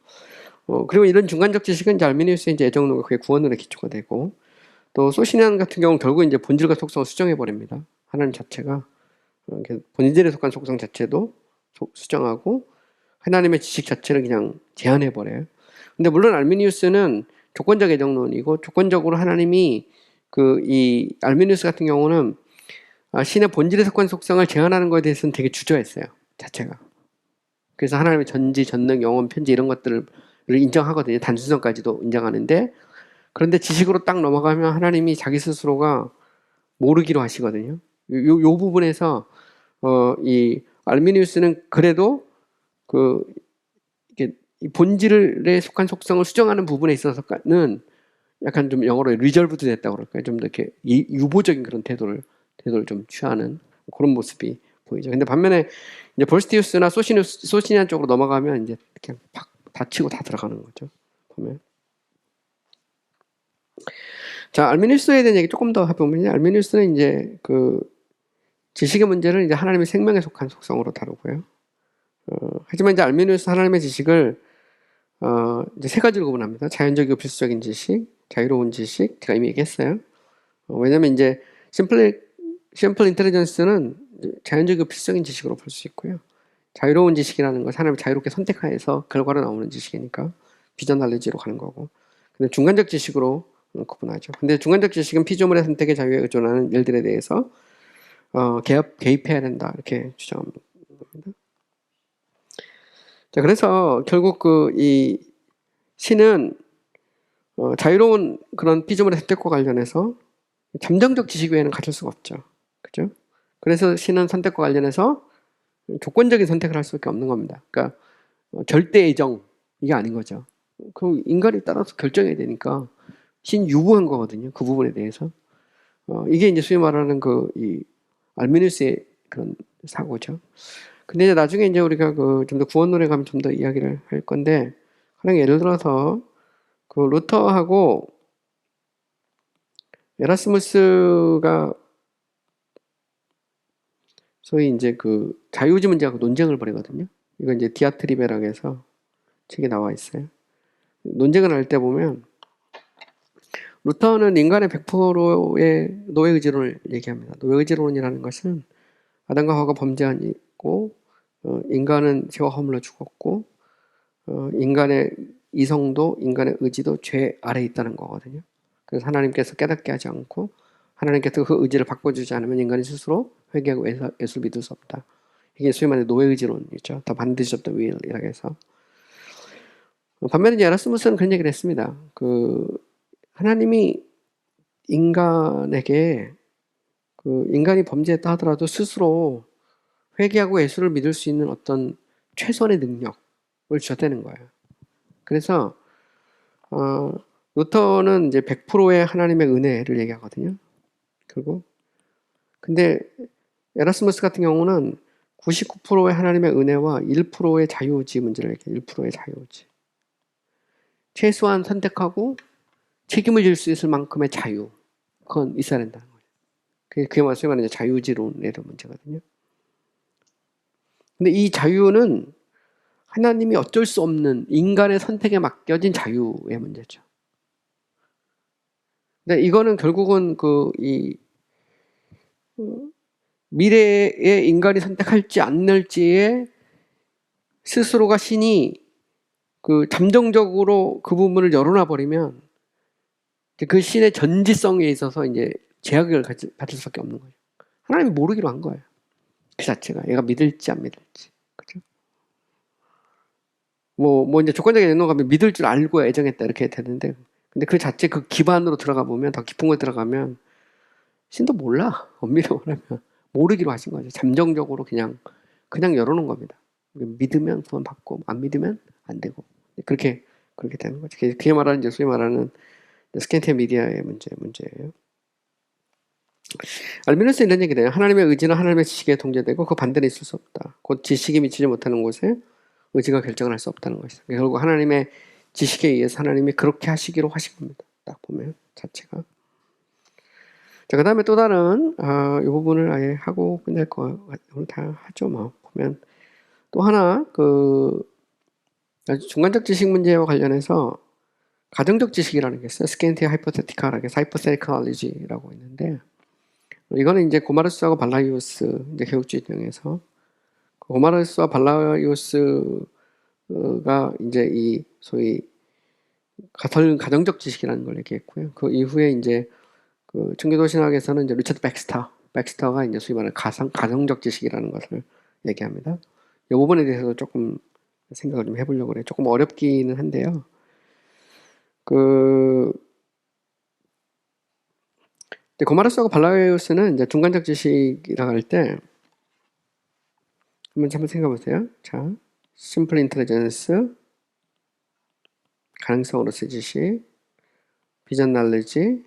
그리고 이런 중간적 지식은 이제 알미니우스의 이제 애정론과 그의 구원론의 기초가 되고, 또 소시니안 같은 경우는 결국 이제 본질과 속성을 수정해 버립니다. 하나님 자체가 본질에 속한 속성 자체도 수정하고 하나님의 지식 자체를 그냥 제한해 버려요. 근데 물론 알미니우스는 조건적 애정론이고, 조건적으로 하나님이 이 알미니우스 같은 경우는 신의 본질에 속한 속성을 제한하는 것에 대해서는 되게 주저했어요, 자체가. 그래서 하나님의 전지, 전능, 영원, 편지 이런 것들을 인정하거든요. 단순성까지도 인정하는데, 그런데 지식으로 딱 넘어가면 하나님이 자기 스스로가 모르기로 하시거든요. 요 부분에서 이 알미니우스는 그래도 이게 본질에 속한 속성을 수정하는 부분에 있어서는 약간 좀 영어로 리저브드 됐다고 그럴까요? 좀 더 이렇게 유보적인 그런 태도를 좀 취하는 그런 모습이 보이죠. 근데 반면에 이제 볼스티우스나 소시니안 쪽으로 넘어가면 이제 그냥 팍 닫히고 다 들어가는 거죠. 보면. 자, 알미니우스에 대한 얘기 조금 더 해보면요. 알미니우스는 이제 지식의 문제를 이제 하나님의 생명에 속한 속성으로 다루고요. 하지만 이제 알미니우스 하나님의 지식을 이제 세 가지로 구분합니다. 자연적이고 필수적인 지식, 자유로운 지식, 제가 이미 얘기했어요. 왜냐면 이제 심플 인텔리전스는 자연적이고 필수적인 지식으로 볼 수 있고요. 자유로운 지식이라는 건 사람이 자유롭게 선택해서 결과로 나오는 지식이니까 비전 날리지로 가는 거고. 근데 중간적 지식으로 구분하죠. 근데 중간적 지식은 피조물의 선택의 자유에 의존하는 일들에 대해서 개입해야 된다, 이렇게 주장합니다. 자, 그래서 결국 이 신은 자유로운 그런 피조물의 선택과 관련해서 잠정적 지식 외에는 가질 수가 없죠. 그죠? 그래서 신은 선택과 관련해서 조건적인 선택을 할 수밖에 없는 겁니다. 그러니까 절대 애정, 이게 아닌 거죠. 그 인간에 따라서 결정해야 되니까 신 유구한 거거든요. 그 부분에 대해서. 이게 이제 소위 말하는 이 알미니우스의 그런 사고죠. 근데 이제 나중에 이제 우리가 좀 더 구원론에 가면 좀 더 이야기를 할 건데, 그냥 예를 들어서 루터하고 에라스무스가 소위 이제 자유의지 문제하고 논쟁을 벌이거든요. 이거 이제 디아트리베라고 해서 책에 나와 있어요. 논쟁을 할 때 보면 루터는 인간의 100%의 노예의지론을 얘기합니다. 노예의지론이라는 것은 아담과 하와가 범죄하고 인간은 죄와 허물로 죽었고 인간의 이성도 인간의 의지도 죄 아래에 있다는 거거든요. 그래서 하나님께서 깨닫게 하지 않고 하나님께서 그 의지를 바꿔주지 않으면 인간이 스스로 회개하고 예수를 믿을 수 없다. 이게 소위 말하는 노예의지론이죠. 더 반드시 없다 will이라고 해서. 반면에 에라스무스는 그런 얘기를 했습니다. 하나님이 인간에게 인간이 범죄했다 하더라도 스스로 회개하고 예수를 믿을 수 있는 어떤 최선의 능력을 주셨다는 거예요. 그래서 루터는 이제 100%의 하나님의 은혜를 얘기하거든요. 그리고 근데 에라스무스 같은 경우는 99%의 하나님의 은혜와 1%의 자유의지 문제를 얘기해요. 1%의 자유의지. 최소한 선택하고 책임을 질 수 있을 만큼의 자유, 그건 있어야 된다는 거예요. 그게 말하는 자유의지론의 문제거든요. 근데 이 자유는 하나님이 어쩔 수 없는 인간의 선택에 맡겨진 자유의 문제죠. 근데 이거는 결국은 미래에 인간이 선택할지 안 할지에 스스로가 신이 잠정적으로 그 부분을 열어놔 버리면 그 신의 전지성에 있어서 이제 제약을 받을 수밖에 없는 거예요. 하나님이 모르기로 한 거예요. 그 자체가 얘가 믿을지 안 믿을지. 그죠? 이제 조건적인 애정가면 믿을 줄 알고 애정했다 이렇게 되는데, 근데 그 자체 기반으로 들어가 보면, 더 깊은 걸 들어가면 신도 몰라. 엄밀히 말하면 모르기로 하신 거죠. 잠정적으로 그냥 열어놓은 겁니다. 믿으면 구원 받고 안 믿으면 안 되고, 그렇게 되는 거죠. 그게 말하는 이제 소위 말하는 스캔티아 미디어의 문제예요. 알미누스는 이런 얘기를 해요. 하나님의 의지는 하나님의 지식에 통제되고 그 반대는 있을 수 없다. 곧 지식이 미치지 못하는 곳에 의지가 결정을 할 수 없다는 것이다. 결국 하나님의 지식에 의해서 하나님이 그렇게 하시기로 하신 겁니다. 딱 보면. 자체가. 자, 그 다음에 또 다른 이 부분을 아예 하고 끝낼 거 오늘 다 하죠. 뭐 보면 또 하나 그 중간적 지식 문제와 관련해서 가정적 지식이라는 게 있어요. 스캔티 하이포테티컬하게 하이포테티컬리지라고 있는데 이거는 이제 고마르스하고 발라이오스 이제 교육주의 중에서 고마르스와 발라이오스가 이제 이 소위 가정적 지식이라는 걸 얘기했고요. 그 이후에 이제 그 청교도 신학에서는 이제 리처드 백스터가 이제 소위 말하는 가정적 지식이라는 것을 얘기합니다. 이 부분에 대해서도 조금 생각을 좀 해보려고 그래요. 조금 어렵기는 한데요. 고마르스하고 발라이오스는 이제 중간적 지식이라고 할 때 한번 생각해 보세요. 자, 심플 인텔리전스, 가능성으로서의 지식, 비전 날리지,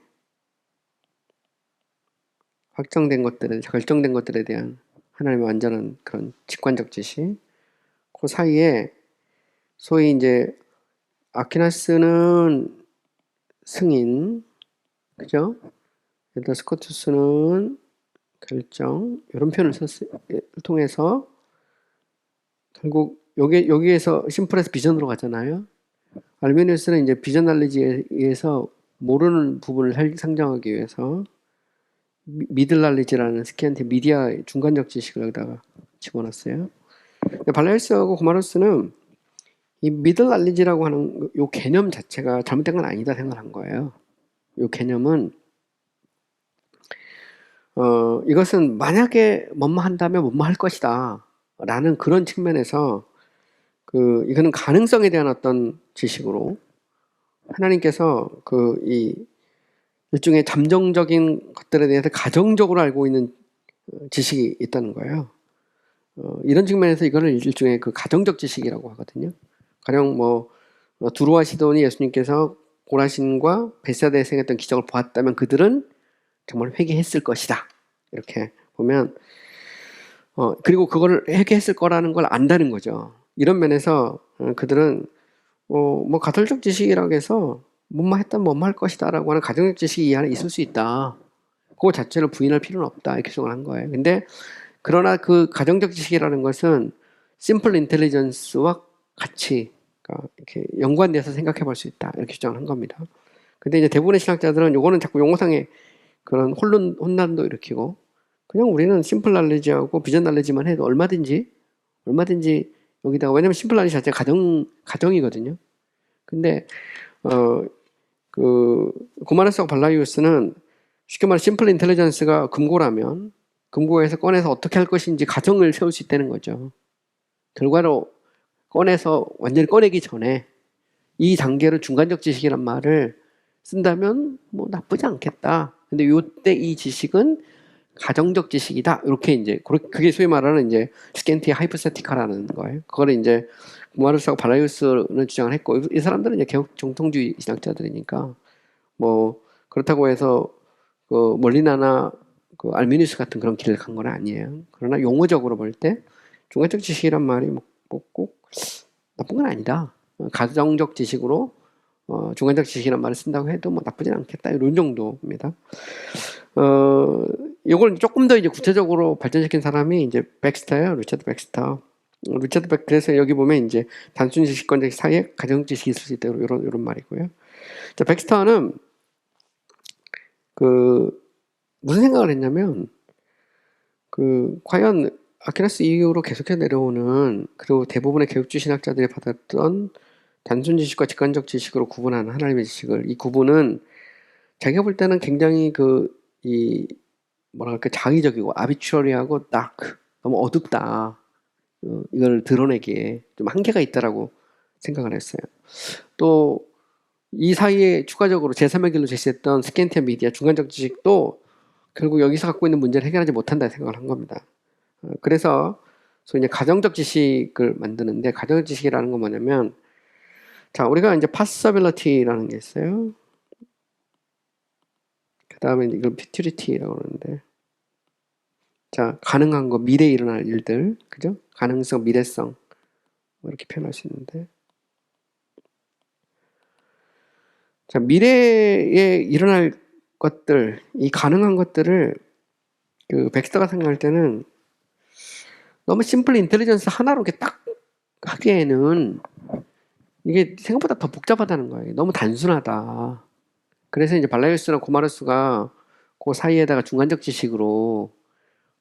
확정된 것들에, 결정된 것들에 대한 하나님의 완전한 그런 직관적 지식, 그 사이에 소위 이제 아퀴나스는 승인, 그죠? 스코투스는 결정, 이런 표현을 통해서 결국 여기에서 심플에서 비전으로 가잖아요. 알메니우스는 이제 비전 날리지에 의해서 모르는 부분을 상정하기 위해서 미들 날리지라는 스키한테 미디어 중간적 지식을 여기다가 집어넣었어요. 발라이스하고 고마르스는 이 미들 날리지라고 하는 요 개념 자체가 잘못된 건 아니다 생각한 거예요. 요 개념은 이것은 만약에 뭐뭐 한다면 뭐뭐 할 것이다 라는 그런 측면에서 이거는 가능성에 대한 어떤 지식으로 하나님께서 이 일종의 잠정적인 것들에 대해서 가정적으로 알고 있는 지식이 있다는 거예요. 이런 측면에서 이거를 일종의 그 가정적 지식이라고 하거든요. 가령 두루와 시돈이 예수님께서 고라신과 벳사다에 생겼던 기적을 보았다면 그들은 정말 회개했을 것이다. 이렇게 보면 그리고 그거를 회개했을 거라는 걸 안다는 거죠. 이런 면에서 그들은 가설적 지식이라고 해서 뭐뭐 했다면 뭐뭐 할 것이다 라고 하는 가정적 지식이 이 안에 있을 수 있다. 그거 자체를 부인할 필요는 없다. 이렇게 주장을 한 거예요. 근데 그러나 그 가정적 지식이라는 것은 심플 인텔리전스와 같이 이렇게 연관돼서 생각해 볼 수 있다. 이렇게 주장을 한 겁니다. 근데 이제 대부분의 신학자들은 요거는 자꾸 용어상의 그런 혼란도 일으키고 그냥 우리는 심플 날리지하고 비전 날리지만 해도 얼마든지 여기다가 왜냐면 심플 날리지 자체가 가정이거든요. 근데 고마르스하고 발라이오스는 쉽게 말해 심플 인텔리전스가 금고라면 금고에서 꺼내서 어떻게 할 것인지 가정을 세울 수 있다는 거죠. 결과로 꺼내서 완전히 꺼내기 전에 이 단계로 중간적 지식이란 말을 쓴다면 나쁘지 않겠다. 근데 요때 이 지식은 가정적 지식이다. 이렇게 이제 그게 소위 말하는 이제 스캔티 하이포세티카라는 거예요. 그거를 이제 고마르스하고 발라이오스는 주장을 했고 이 사람들은 이제 개혁 정통주의 신학자들이니까 그렇다고 해서 몰리나나 알미니우스 같은 그런 길을 간 건 아니에요. 그러나 용어적으로 볼 때 중간적 지식이란 말이 꼭 나쁜 건 아니다. 가정적 지식으로 중간적 지식이란 말을 쓴다고 해도 나쁘진 않겠다. 이런 정도입니다. 이걸 조금 더 이제 구체적으로 발전시킨 사람이 이제 백스터예요. 리처드 백스터. 그래서 여기 보면 이제 단순 지식권적 사이에 가정 지식이 있을 수 있다. 이런 말이고요. 자, 백스터는 무슨 생각을 했냐면 과연 아퀴나스 이후로 계속해서 내려오는 그리고 대부분의 개혁주의 신학자들이 받았던 단순 지식과 직관적 지식으로 구분하는 하나님의 지식을 이 구분은 자기가 볼 때는 굉장히 자의적이고 아비추어리하고 너무 어둡다. 이걸 드러내기에 좀 한계가 있다라고 생각을 했어요. 또 이 사이에 추가적으로 제3의 길로 제시했던 스캔티아 미디어 중간적 지식도 결국 여기서 갖고 있는 문제를 해결하지 못한다 생각을 한 겁니다. 그래서 이제 가정적 지식을 만드는데 가정적 지식이라는 건 뭐냐면 자 우리가 이제 possibility라는 게 있어요. 그 다음에 이걸 futurity라고 그러는데 자 가능한 거 미래에 일어날 일들 그죠? 가능성 미래성 이렇게 표현할 수 있는데 자, 미래에 일어날 것들, 이 가능한 것들을 그 백스터가 생각할 때는 너무 심플 인텔리전스 하나로 이렇게 딱 하기에는 이게 생각보다 더 복잡하다는 거예요. 너무 단순하다. 그래서 이제 발라이어스나 고마르스가 그 사이에다가 중간적 지식으로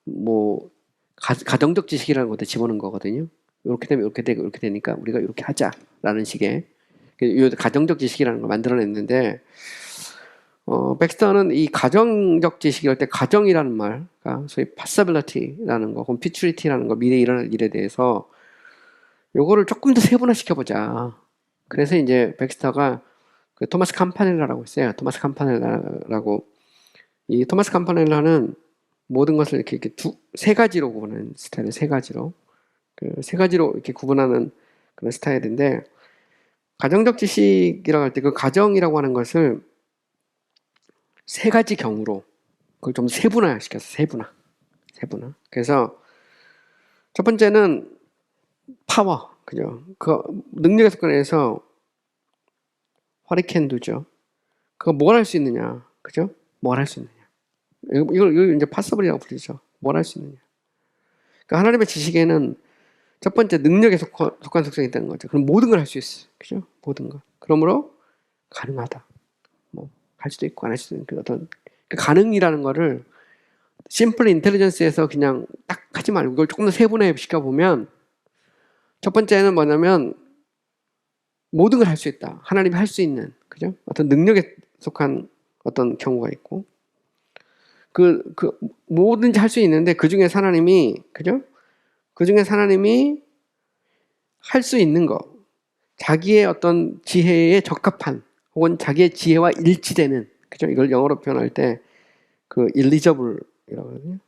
뭐 가정적 지식이라는 것도 집어넣은 거거든요. 이렇게 되면 이렇게 되고 이렇게 되니까 우리가 이렇게 하자라는 식의 가정적 지식이라는 걸 만들어냈는데 백스터는 이 가정적 지식이랄 때 가정이라는 말, 그러니까 소위 possibility라는 거, futurity라는 거, 미래에 일어날 일에 대해서 요거를 조금 더 세분화시켜보자. 그래서 이제 백스터가 그 토마스 캄파넬라라고 있어요. 토마스 캄파넬라라고. 이 토마스 캄파넬라는 모든 것을 이렇게 세 가지로 구분하는 스타일이에요. 세 가지로. 세 가지로 이렇게 구분하는 그런 스타일인데, 가정적 지식이라고 할 때 그 가정이라고 하는 것을 세 가지 경우로 그걸 좀 세분화시켰어. 세분화. 그래서 첫 번째는 파워, 그죠? 그 능력의 습관에서 what it can do죠. 그거 뭘 할 수 있느냐, 그죠? 뭘 할 수 있느냐. 이걸 이제 passible이라고 부르죠. 뭘 할 수 있느냐. 그러니까 하나님의 지식에는 첫 번째 능력에 속한 속성이 있다는 거죠. 그럼 모든 걸 할 수 있어, 그죠? 모든 걸. 그러므로 가능하다. 뭐 할 수도 있고 안 할 수도 있는 그 어떤 그 가능이라는 거를 심플 인텔리전스에서 그냥 딱 하지 말고 이걸 조금 더 세분화해 시켜보면 첫 번째는 뭐냐면 모든 걸 할 수 있다. 하나님이 할 수 있는, 그죠? 어떤 능력에 속한 어떤 경우가 있고 뭐든지 할 수 있는데 그 중에 하나님이, 그죠? 그 중에 하나님이 할 수 있는 거, 자기의 어떤 지혜에 적합한 혹은 자기의 지혜와 일치되는, 그죠? 이걸 영어로 표현할 때 그 일리저블이라고 하거든요.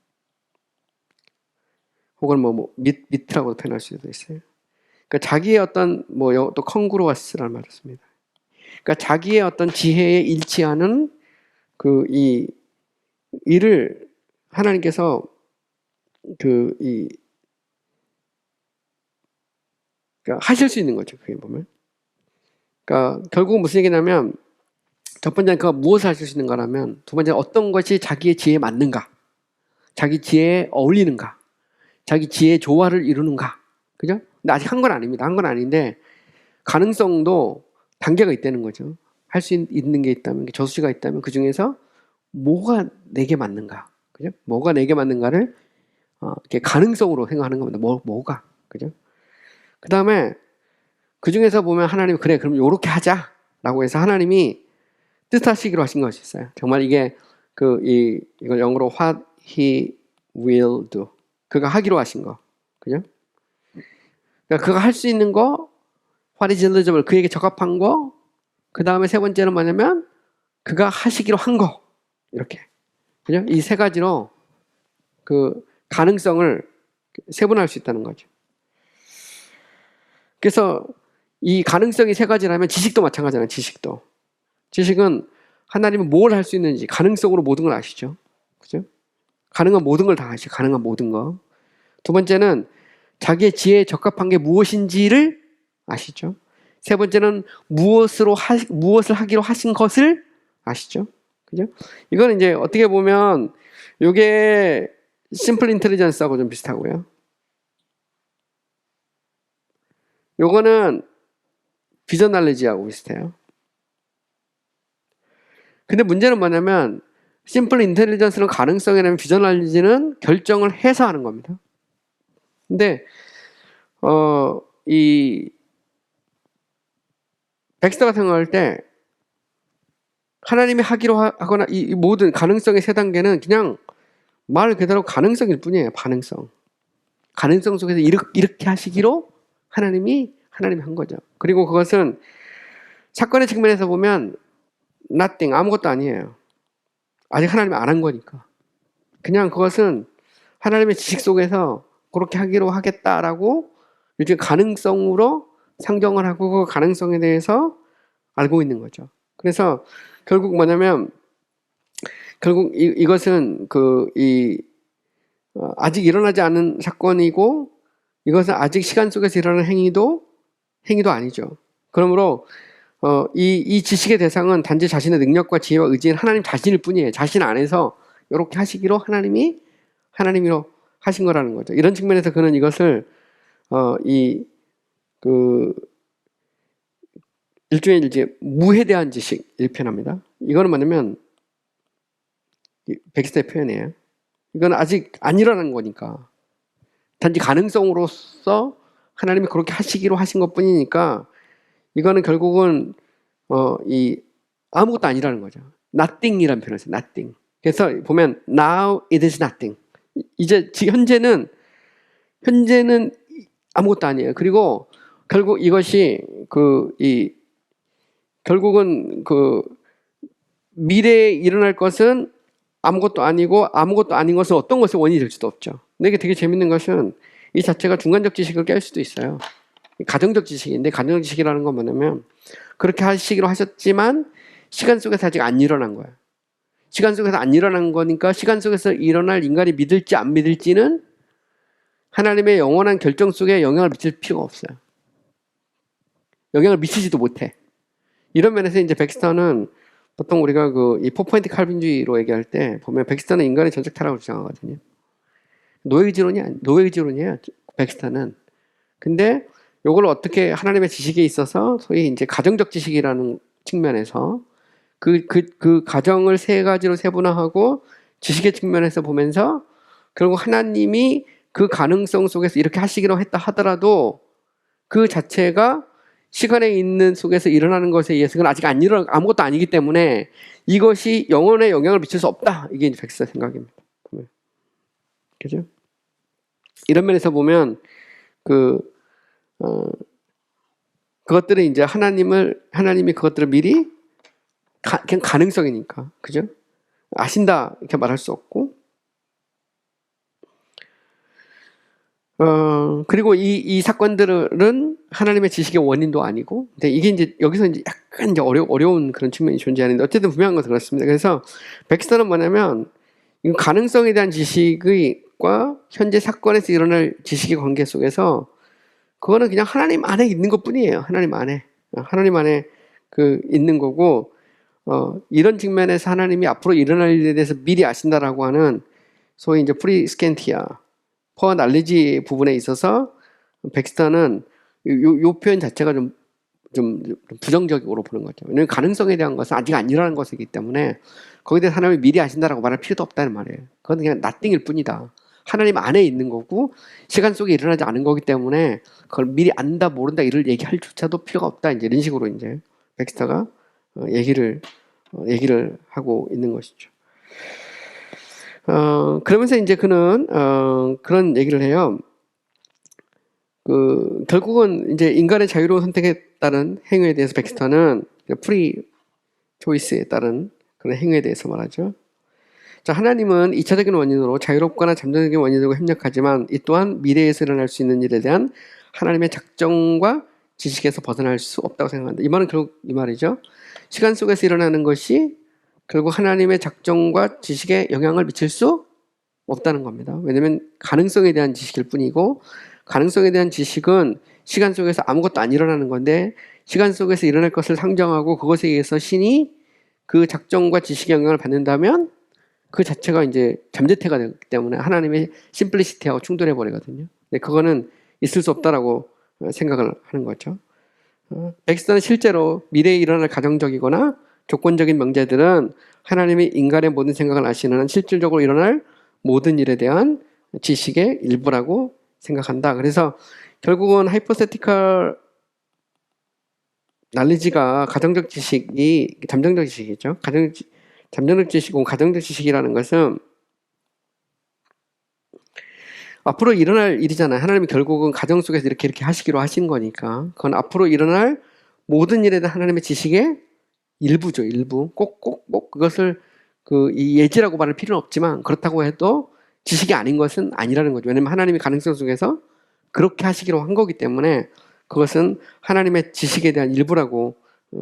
혹은 미트라고 표현할 수도 있어요. 그러니까 자기의 어떤 또 컨그루어스라는 말을 씁니다. 그러니까 자기의 어떤 지혜에 일치하는 이 일을 하나님께서 그러니까 하실 수 있는 거죠. 그게 보면. 그러니까 결국 무슨 얘기냐면 첫 번째는 그가 무엇을 하실 수 있는 거라면, 두 번째는 어떤 것이 자기의 지혜에 맞는가, 자기 지혜에 어울리는가, 자기 지혜의 조화를 이루는가, 그죠? 근데 아직 한 건 아닙니다. 한 건 아닌데 가능성도 단계가 있다는 거죠. 할 수 있는 게 있다면, 저수지가 있다면 그 중에서 뭐가 내게 맞는가, 그죠? 뭐가 내게 맞는가를 이렇게 가능성으로 생각하는 겁니다. 뭐가, 그죠? 그 다음에 그 중에서 보면 하나님이 그래, 그럼 요렇게 하자라고 해서 하나님이 뜻하시기로 하신 것이 있어요. 정말 이게 이걸 영어로 what he will do, 그가 하기로 하신 거, 그죠? 그러니까 그가 할 수 있는 거, what is eligible, 그에게 적합한 거, 그 다음에 세 번째는 뭐냐면 그가 하시기로 한 거, 이렇게, 그죠? 이 세 가지로 그 가능성을 세분화할 수 있다는 거죠. 그래서 이 가능성이 세 가지라면 지식도 마찬가지잖아요. 지식은 하나님은 뭘 할 수 있는지 가능성으로 모든 걸 아시죠, 그죠? 가능한 모든 걸 다 아시죠. 가능한 모든 거. 두 번째는 자기의 지혜에 적합한 게 무엇인지를 아시죠. 세 번째는 무엇을 하기로 하신 것을 아시죠, 그죠? 이거는 이제 어떻게 보면 이게 심플 인텔리전스하고 좀 비슷하고요. 요거는 비전 날리지하고 비슷해요. 근데 문제는 뭐냐면 심플 인텔리전스는 가능성이라면 비전 날리지는 결정을 해서 하는 겁니다. 근데 이 백스터가 생각할 때 하나님이 하기로 하거나 이 모든 가능성의 세 단계는 그냥 말 그대로 가능성일 뿐이에요. 가능성 속에서 이렇게 하시기로 하나님이 한 거죠. 그리고 그것은 사건의 측면에서 보면 nothing, 아무것도 아니에요. 아직 하나님이 안 한 거니까. 그냥 그것은 하나님의 지식 속에서 그렇게 하기로 하겠다라고 요즘 가능성으로 상정을 하고 그 가능성에 대해서 알고 있는 거죠. 그래서 결국 뭐냐면 결국 이것은 아직 일어나지 않은 사건이고 이것은 아직 시간 속에서 일어나는 행위도 아니죠. 그러므로 이 지식의 대상은 단지 자신의 능력과 지혜와 의지인 하나님 자신일 뿐이에요. 자신 안에서 이렇게 하시기로 하나님이로 하신 거라는 거죠. 이런 측면에서 그는 이것을 일종의 이제 무에 대한 지식을 표현합니다. 이거는 뭐냐면 백스터의 표현이에요. 이건 아직 안 일어난 거니까 단지 가능성으로서 하나님이 그렇게 하시기로 하신 것뿐이니까 이거는 결국은 이 아무것도 아니라는 거죠. nothing이라는 표현을 써요. nothing. 그래서 보면 now it is nothing. 이제 현재는 아무것도 아니에요. 그리고 결국 이것이 결국은 미래에 일어날 것은 아무것도 아니고 아무것도 아닌 것은 어떤 것의 원인이 될 수도 없죠. 근데 이게 되게 재밌는 것은 이 자체가 중간적 지식을 깰 수도 있어요. 가정적 지식인데 가정적 지식이라는 건 뭐냐면 그렇게 하시기로 하셨지만 시간 속에서 아직 안 일어난 거예요. 시간 속에서 안 일어난 거니까 시간 속에서 일어날 인간이 믿을지 안 믿을지는 하나님의 영원한 결정 속에 영향을 미칠 필요가 없어요. 영향을 미치지도 못해. 이런 면에서 이제 백스터는 보통 우리가 이 4포인트 칼빈주의로 얘기할 때 보면 백스터는 인간의 전적 타락을 주장하거든요. 노예의지론이에요. 백스터는. 근데 이걸 어떻게 하나님의 지식에 있어서 소위 이제 가정적 지식이라는 측면에서 그 가정을 세 가지로 세분화하고 지식의 측면에서 보면서 결국 하나님이 그 가능성 속에서 이렇게 하시기로 했다 하더라도 그 자체가 시간에 있는 속에서 일어나는 것에 의해서 그건 아직 아무것도 아니기 때문에 이것이 영혼에 영향을 미칠 수 없다. 이게 이제 백스터 생각입니다. 그죠? 이런 면에서 보면 그것들은 이제 하나님이 그것들을 미리 그냥 가능성이니까, 그죠? 아신다 이렇게 말할 수 없고, 그리고 이 사건들은 하나님의 지식의 원인도 아니고, 근데 이게 이제 여기서 이제 약간 이제 어려운 그런 측면이 존재하는데 어쨌든 분명한 것은 그렇습니다. 그래서 백스터는 뭐냐면 이 가능성에 대한 지식과 현재 사건에서 일어날 지식의 관계 속에서 그거는 그냥 하나님 안에 있는 것뿐이에요. 하나님 안에 있는 거고, 이런 측면에서 하나님이 앞으로 일어날 일에 대해서 미리 아신다라고 하는 소위 이제 프리스켄티아 퍼 날리지 부분에 있어서 백스터는 요 표현 자체가 좀 부정적으로 보는 거죠. 왜냐하면 가능성에 대한 것은 아직 안 일어난 것이기 때문에 거기에 대해서 하나님이 미리 아신다라고 말할 필요도 없다는 말이에요. 그건 그냥 nothing일 뿐이다. 하나님 안에 있는 거고 시간 속에 일어나지 않은 거기 때문에 그걸 미리 안다 모른다 이를 얘기할 조차도 필요가 없다. 이제 이런 식으로 이제 백스터가 얘기를 하고 있는 것이죠. 그러면서 이제 그는 그런 얘기를 해요. 결국은 이제 인간의 자유로운 선택에 따른 행위에 대해서 백스터는 프리 초이스에 따른 그런 행위에 대해서 말하죠. 자, 하나님은 2차적인 원인으로 자유롭거나 잠재적인 원인으로 협력하지만 이 또한 미래에서 일어날 수 있는 일에 대한 하나님의 작정과 지식에서 벗어날 수 없다고 생각한다. 이 말은 결국 이 말이죠. 시간 속에서 일어나는 것이 결국 하나님의 작정과 지식에 영향을 미칠 수 없다는 겁니다. 왜냐하면 가능성에 대한 지식일 뿐이고 가능성에 대한 지식은 시간 속에서 아무것도 안 일어나는 건데 시간 속에서 일어날 것을 상정하고 그것에 의해서 신이 그 작정과 지식의 영향을 받는다면 그 자체가 이제 잠재태가 되기 때문에 하나님의 심플리시티하고 충돌해 버리거든요. 근데 그거는 있을 수 없다라고 생각을 하는 거죠. 백스터는 실제로 미래에 일어날 가정적이거나 조건적인 명제들은 하나님이 인간의 모든 생각을 아시는 한 실질적으로 일어날 모든 일에 대한 지식의 일부라고 생각한다. 그래서 결국은 하이포세티컬 날리지가 가정적 지식이 잠정적 지식이죠. 잠정적 지식이고 가정적 지식이라는 것은 앞으로 일어날 일이잖아요. 하나님이 결국은 가정 속에서 이렇게 하시기로 하신 거니까 그건 앞으로 일어날 모든 일에 대한 하나님의 지식의 일부죠. 일부. 꼭 그것을 이 예지라고 말할 필요는 없지만 그렇다고 해도 지식이 아닌 것은 아니라는 거죠. 왜냐하면 하나님이 가능성 속에서 그렇게 하시기로 한 거기 때문에 그것은 하나님의 지식에 대한 일부라고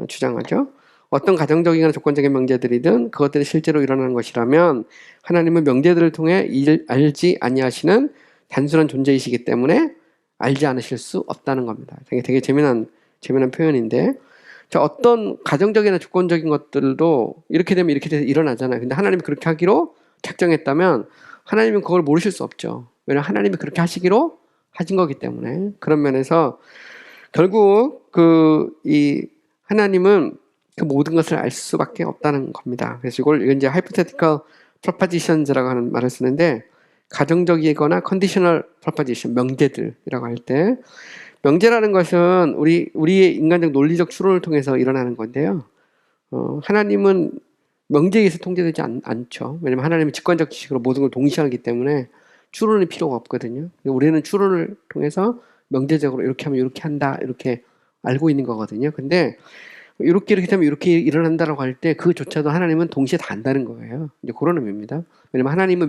주장하죠. 어떤 가정적이거나 조건적인 명제들이든 그것들이 실제로 일어나는 것이라면 하나님은 명제들을 통해 알지 아니하시는 단순한 존재이시기 때문에 알지 않으실 수 없다는 겁니다. 되게 재미난 표현인데 자, 어떤 가정적이나 주권적인 것들도 이렇게 되면 이렇게 돼서 일어나잖아요. 근데 하나님이 그렇게 하기로 작정했다면 하나님은 그걸 모르실 수 없죠. 왜냐하면 하나님이 그렇게 하시기로 하신 거기 때문에. 그런 면에서 결국 이 하나님은 그 모든 것을 알 수밖에 없다는 겁니다. 그래서 이걸 이제 hypothetical propositions라고 하는 말을 쓰는데, 가정적이거나 conditional proposition, 명제들이라고 할 때, 명제라는 것은 우리의 인간적 논리적 추론을 통해서 일어나는 건데요. 하나님은 명제에 의해서 통제되지 않죠. 왜냐하면 하나님은 직관적 지식으로 모든 걸 동시하기 때문에 추론이 필요가 없거든요. 우리는 추론을 통해서 명제적으로 이렇게 하면 이렇게 한다, 이렇게 알고 있는 거거든요. 근데 이렇게 되면 이렇게 일어난다라고 할 때 그조차도 하나님은 동시에 다 안다는 거예요. 이제 그런 의미입니다. 왜냐면 하나님은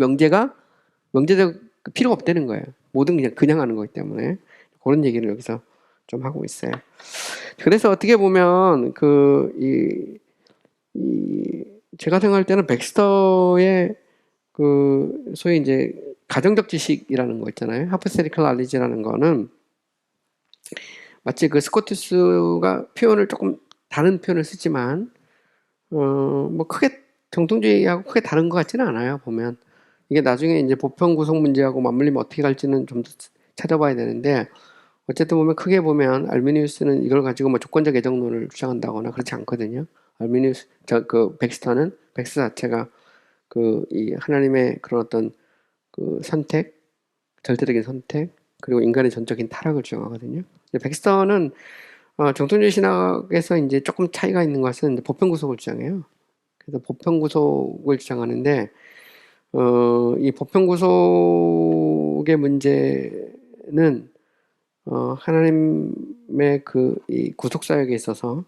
명제적 필요가 없다는 거예요. 모든 그냥 하는 거기 때문에. 그런 얘기를 여기서 좀 하고 있어요. 그래서 어떻게 보면 제가 생각할 때는 백스터의 소위 이제 가정적 지식이라는 거 있잖아요. 하프세리컬 알리지라는 거는 마치 스코투스가 표현을 조금 다른 표현을 쓰지만 뭐 크게 정통주의하고 크게 다른 것 같지는 않아요. 보면 이게 나중에 이제 보편 구성 문제하고 맞물리면 어떻게 갈지는 좀 더 찾아봐야 되는데, 어쨌든 보면 크게 보면 알미니우스는 이걸 가지고 뭐 조건적 애정론을 주장한다거나 그렇지 않거든요. 백스터 자체가 이 하나님의 그런 어떤 선택, 절대적인 선택, 그리고 인간의 전적인 타락을 주장하거든요. 백스터는 정통주의 신학에서 이제 조금 차이가 있는 것은 보편 구속을 주장해요. 그래서 보편 구속을 주장하는데, 이 보편 구속의 문제는 하나님의 이 구속 사역에 있어서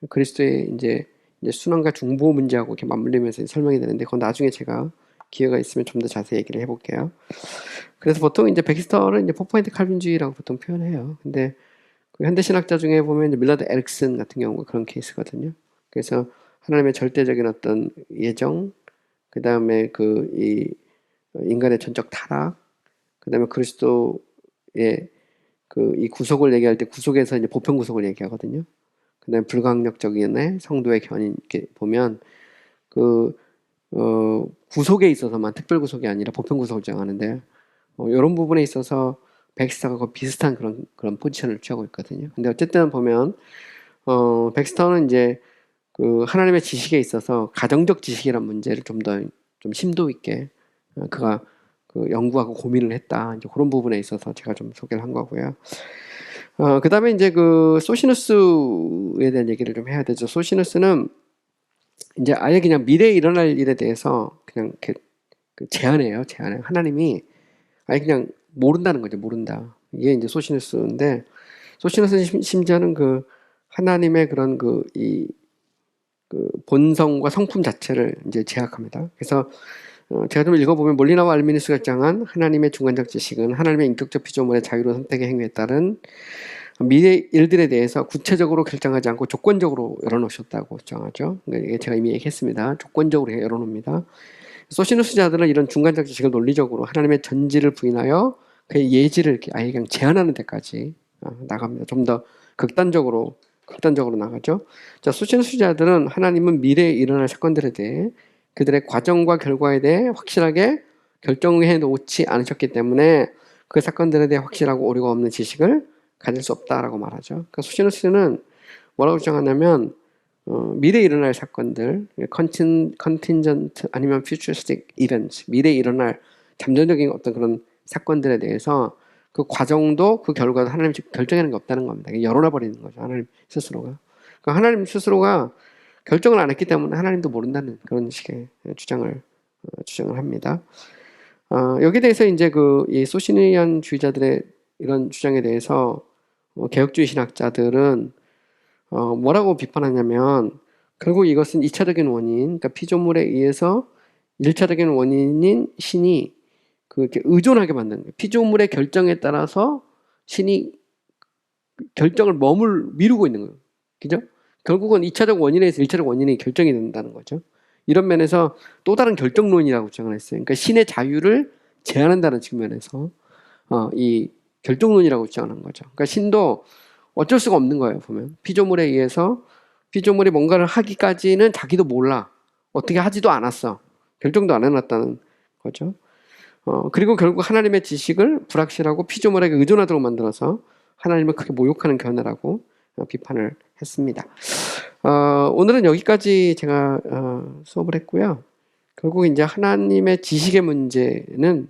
그리스도의 이제 순환과 중보 문제하고 이렇게 맞물리면서 설명이 되는데, 그건 나중에 제가 기회가 있으면 좀 더 자세히 얘기를 해볼게요. 그래서 보통 이제 백스터를 이제 포포인트 칼빈주의라고 보통 표현해요. 근데 현대 신학자 중에 보면 이제 밀라드 에릭슨 같은 경우가 그런 케이스거든요. 그래서 하나님의 절대적인 어떤 예정, 그 다음에 이 인간의 전적 타락, 그 다음에 그리스도의 이 구속을 얘기할 때 구속에서 이제 보편 구속을 얘기하거든요. 그 다음에 불강력적인 성도의 견인, 이렇게 보면 구속에 있어서만 특별 구속이 아니라 보편 구속을 주장하는데, 이런 부분에 있어서 백스터가 비슷한 그런 포지션을 취하고 있거든요. 근데 어쨌든 보면 백스터는 이제 하나님의 지식에 있어서 가정적 지식이란 문제를 좀 더 좀 심도 있게 그가 연구하고 고민을 했다. 이제 그런 부분에 있어서 제가 좀 소개를 한 거고요. 그 다음에 이제 소시누스에 대한 얘기를 좀 해야 되죠. 소시누스는 이제 아예 그냥 미래에 일어날 일에 대해서 그냥 이렇게 제안해요. 하나님이 아예 그냥 모른다는 거죠. 모른다. 이게 이제 소시누스인데, 소시누스는 심지어는 하나님의 그런 본성과 성품 자체를 이제 제약합니다. 그래서 제가 좀 읽어보면 몰리나와 알미니스가 주장한 하나님의 중간적 지식은 하나님의 인격적 피조물의 자유로운 선택의 행위에 따른 미래 일들에 대해서 구체적으로 결정하지 않고 조건적으로 열어놓으셨다고 주장하죠. 이게 제가 이미 얘기했습니다. 조건적으로 열어놓습니다. 소시누스자들은 이런 중간적 지식을 논리적으로 하나님의 전지를 부인하여 그의 예지를 이렇게 아예 그냥 제한하는 데까지 나갑니다. 좀 더 극단적으로 나가죠. 자, 소시누스자들은 하나님은 미래에 일어날 사건들에 대해 그들의 과정과 결과에 대해 확실하게 결정해 놓지 않으셨기 때문에 그 사건들에 대해 확실하고 오류가 없는 지식을 가질 수 없다라고 말하죠. 그러니까 소시누스는 뭐라고 주장하냐면 미래에 일어날 사건들, contingent 아니면 futuristic events, 미래에 일어날 잠재적인 어떤 그런 사건들에 대해서 그 과정도 그 결과도 하나님이 결정하는 게 없다는 겁니다. 열어놔 버리는 거죠. 하나님 스스로가. 그러니까 하나님 스스로가 결정을 안 했기 때문에 하나님도 모른다는 그런 식의 주장을 합니다. 여기에 대해서 이제 이 소시니안 주의자들의 이런 주장에 대해서 개혁주의 신학자들은 뭐라고 비판하냐면, 결국 이것은 2차적인 원인, 그러니까 피조물에 의해서 1차적인 원인인 신이 이렇게 의존하게 만드는 거예요. 피조물의 결정에 따라서 신이 결정을 미루고 있는 거예요. 그죠? 결국은 2차적 원인에서 1차적 원인이 결정이 된다는 거죠. 이런 면에서 또 다른 결정론이라고 주장을 했어요. 그러니까 신의 자유를 제한한다는 측면에서 이 결정론이라고 주장하는 거죠. 그러니까 신도 어쩔 수가 없는 거예요. 보면 피조물에 의해서 피조물이 뭔가를 하기까지는 자기도 몰라. 어떻게 하지도 않았어. 결정도 안 해놨다는 거죠. 그리고 결국 하나님의 지식을 불확실하고 피조물에게 의존하도록 만들어서 하나님을 크게 모욕하는 견해라고 비판을 했습니다. 오늘은 여기까지 제가 수업을 했고요. 결국 이제 하나님의 지식의 문제는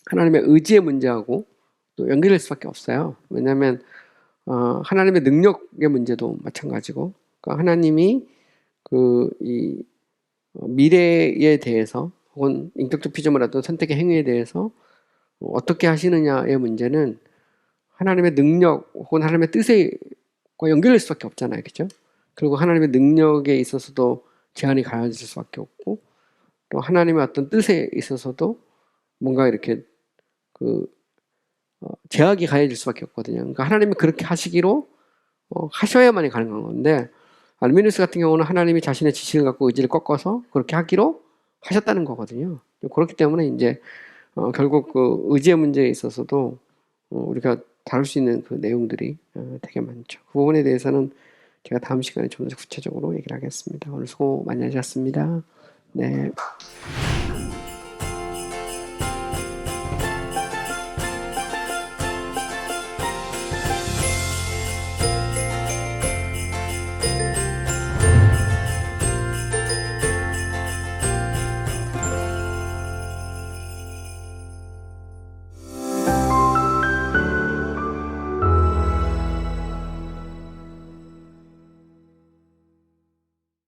하나님의 의지의 문제하고 또 연결될 수밖에 없어요. 왜냐하면 하나님의 능력의 문제도 마찬가지고, 그러니까 하나님이 이 미래에 대해서 혹은 인격적 피조물의 어떤 선택의 행위에 대해서 어떻게 하시느냐의 문제는 하나님의 능력 혹은 하나님의 뜻과 연결될 수밖에 없잖아요, 그렇죠? 그리고 하나님의 능력에 있어서도 제한이 가해질 수밖에 없고, 또 하나님의 어떤 뜻에 있어서도 뭔가 이렇게 제약이 가해질 수밖에 없거든요. 그러니까 하나님이 그렇게 하시기로 하셔야만이 가능한 건데, 알미누스 같은 경우는 하나님이 자신의 지식을 갖고 의지를 꺾어서 그렇게 하기로 하셨다는 거거든요. 그렇기 때문에 이제 결국 그 의지의 문제에 있어서도 우리가 다룰 수 있는 그 내용들이 되게 많죠. 그 부분에 대해서는 제가 다음 시간에 좀 더 구체적으로 얘기를 하겠습니다. 오늘 수고 많이 하셨습니다. 네.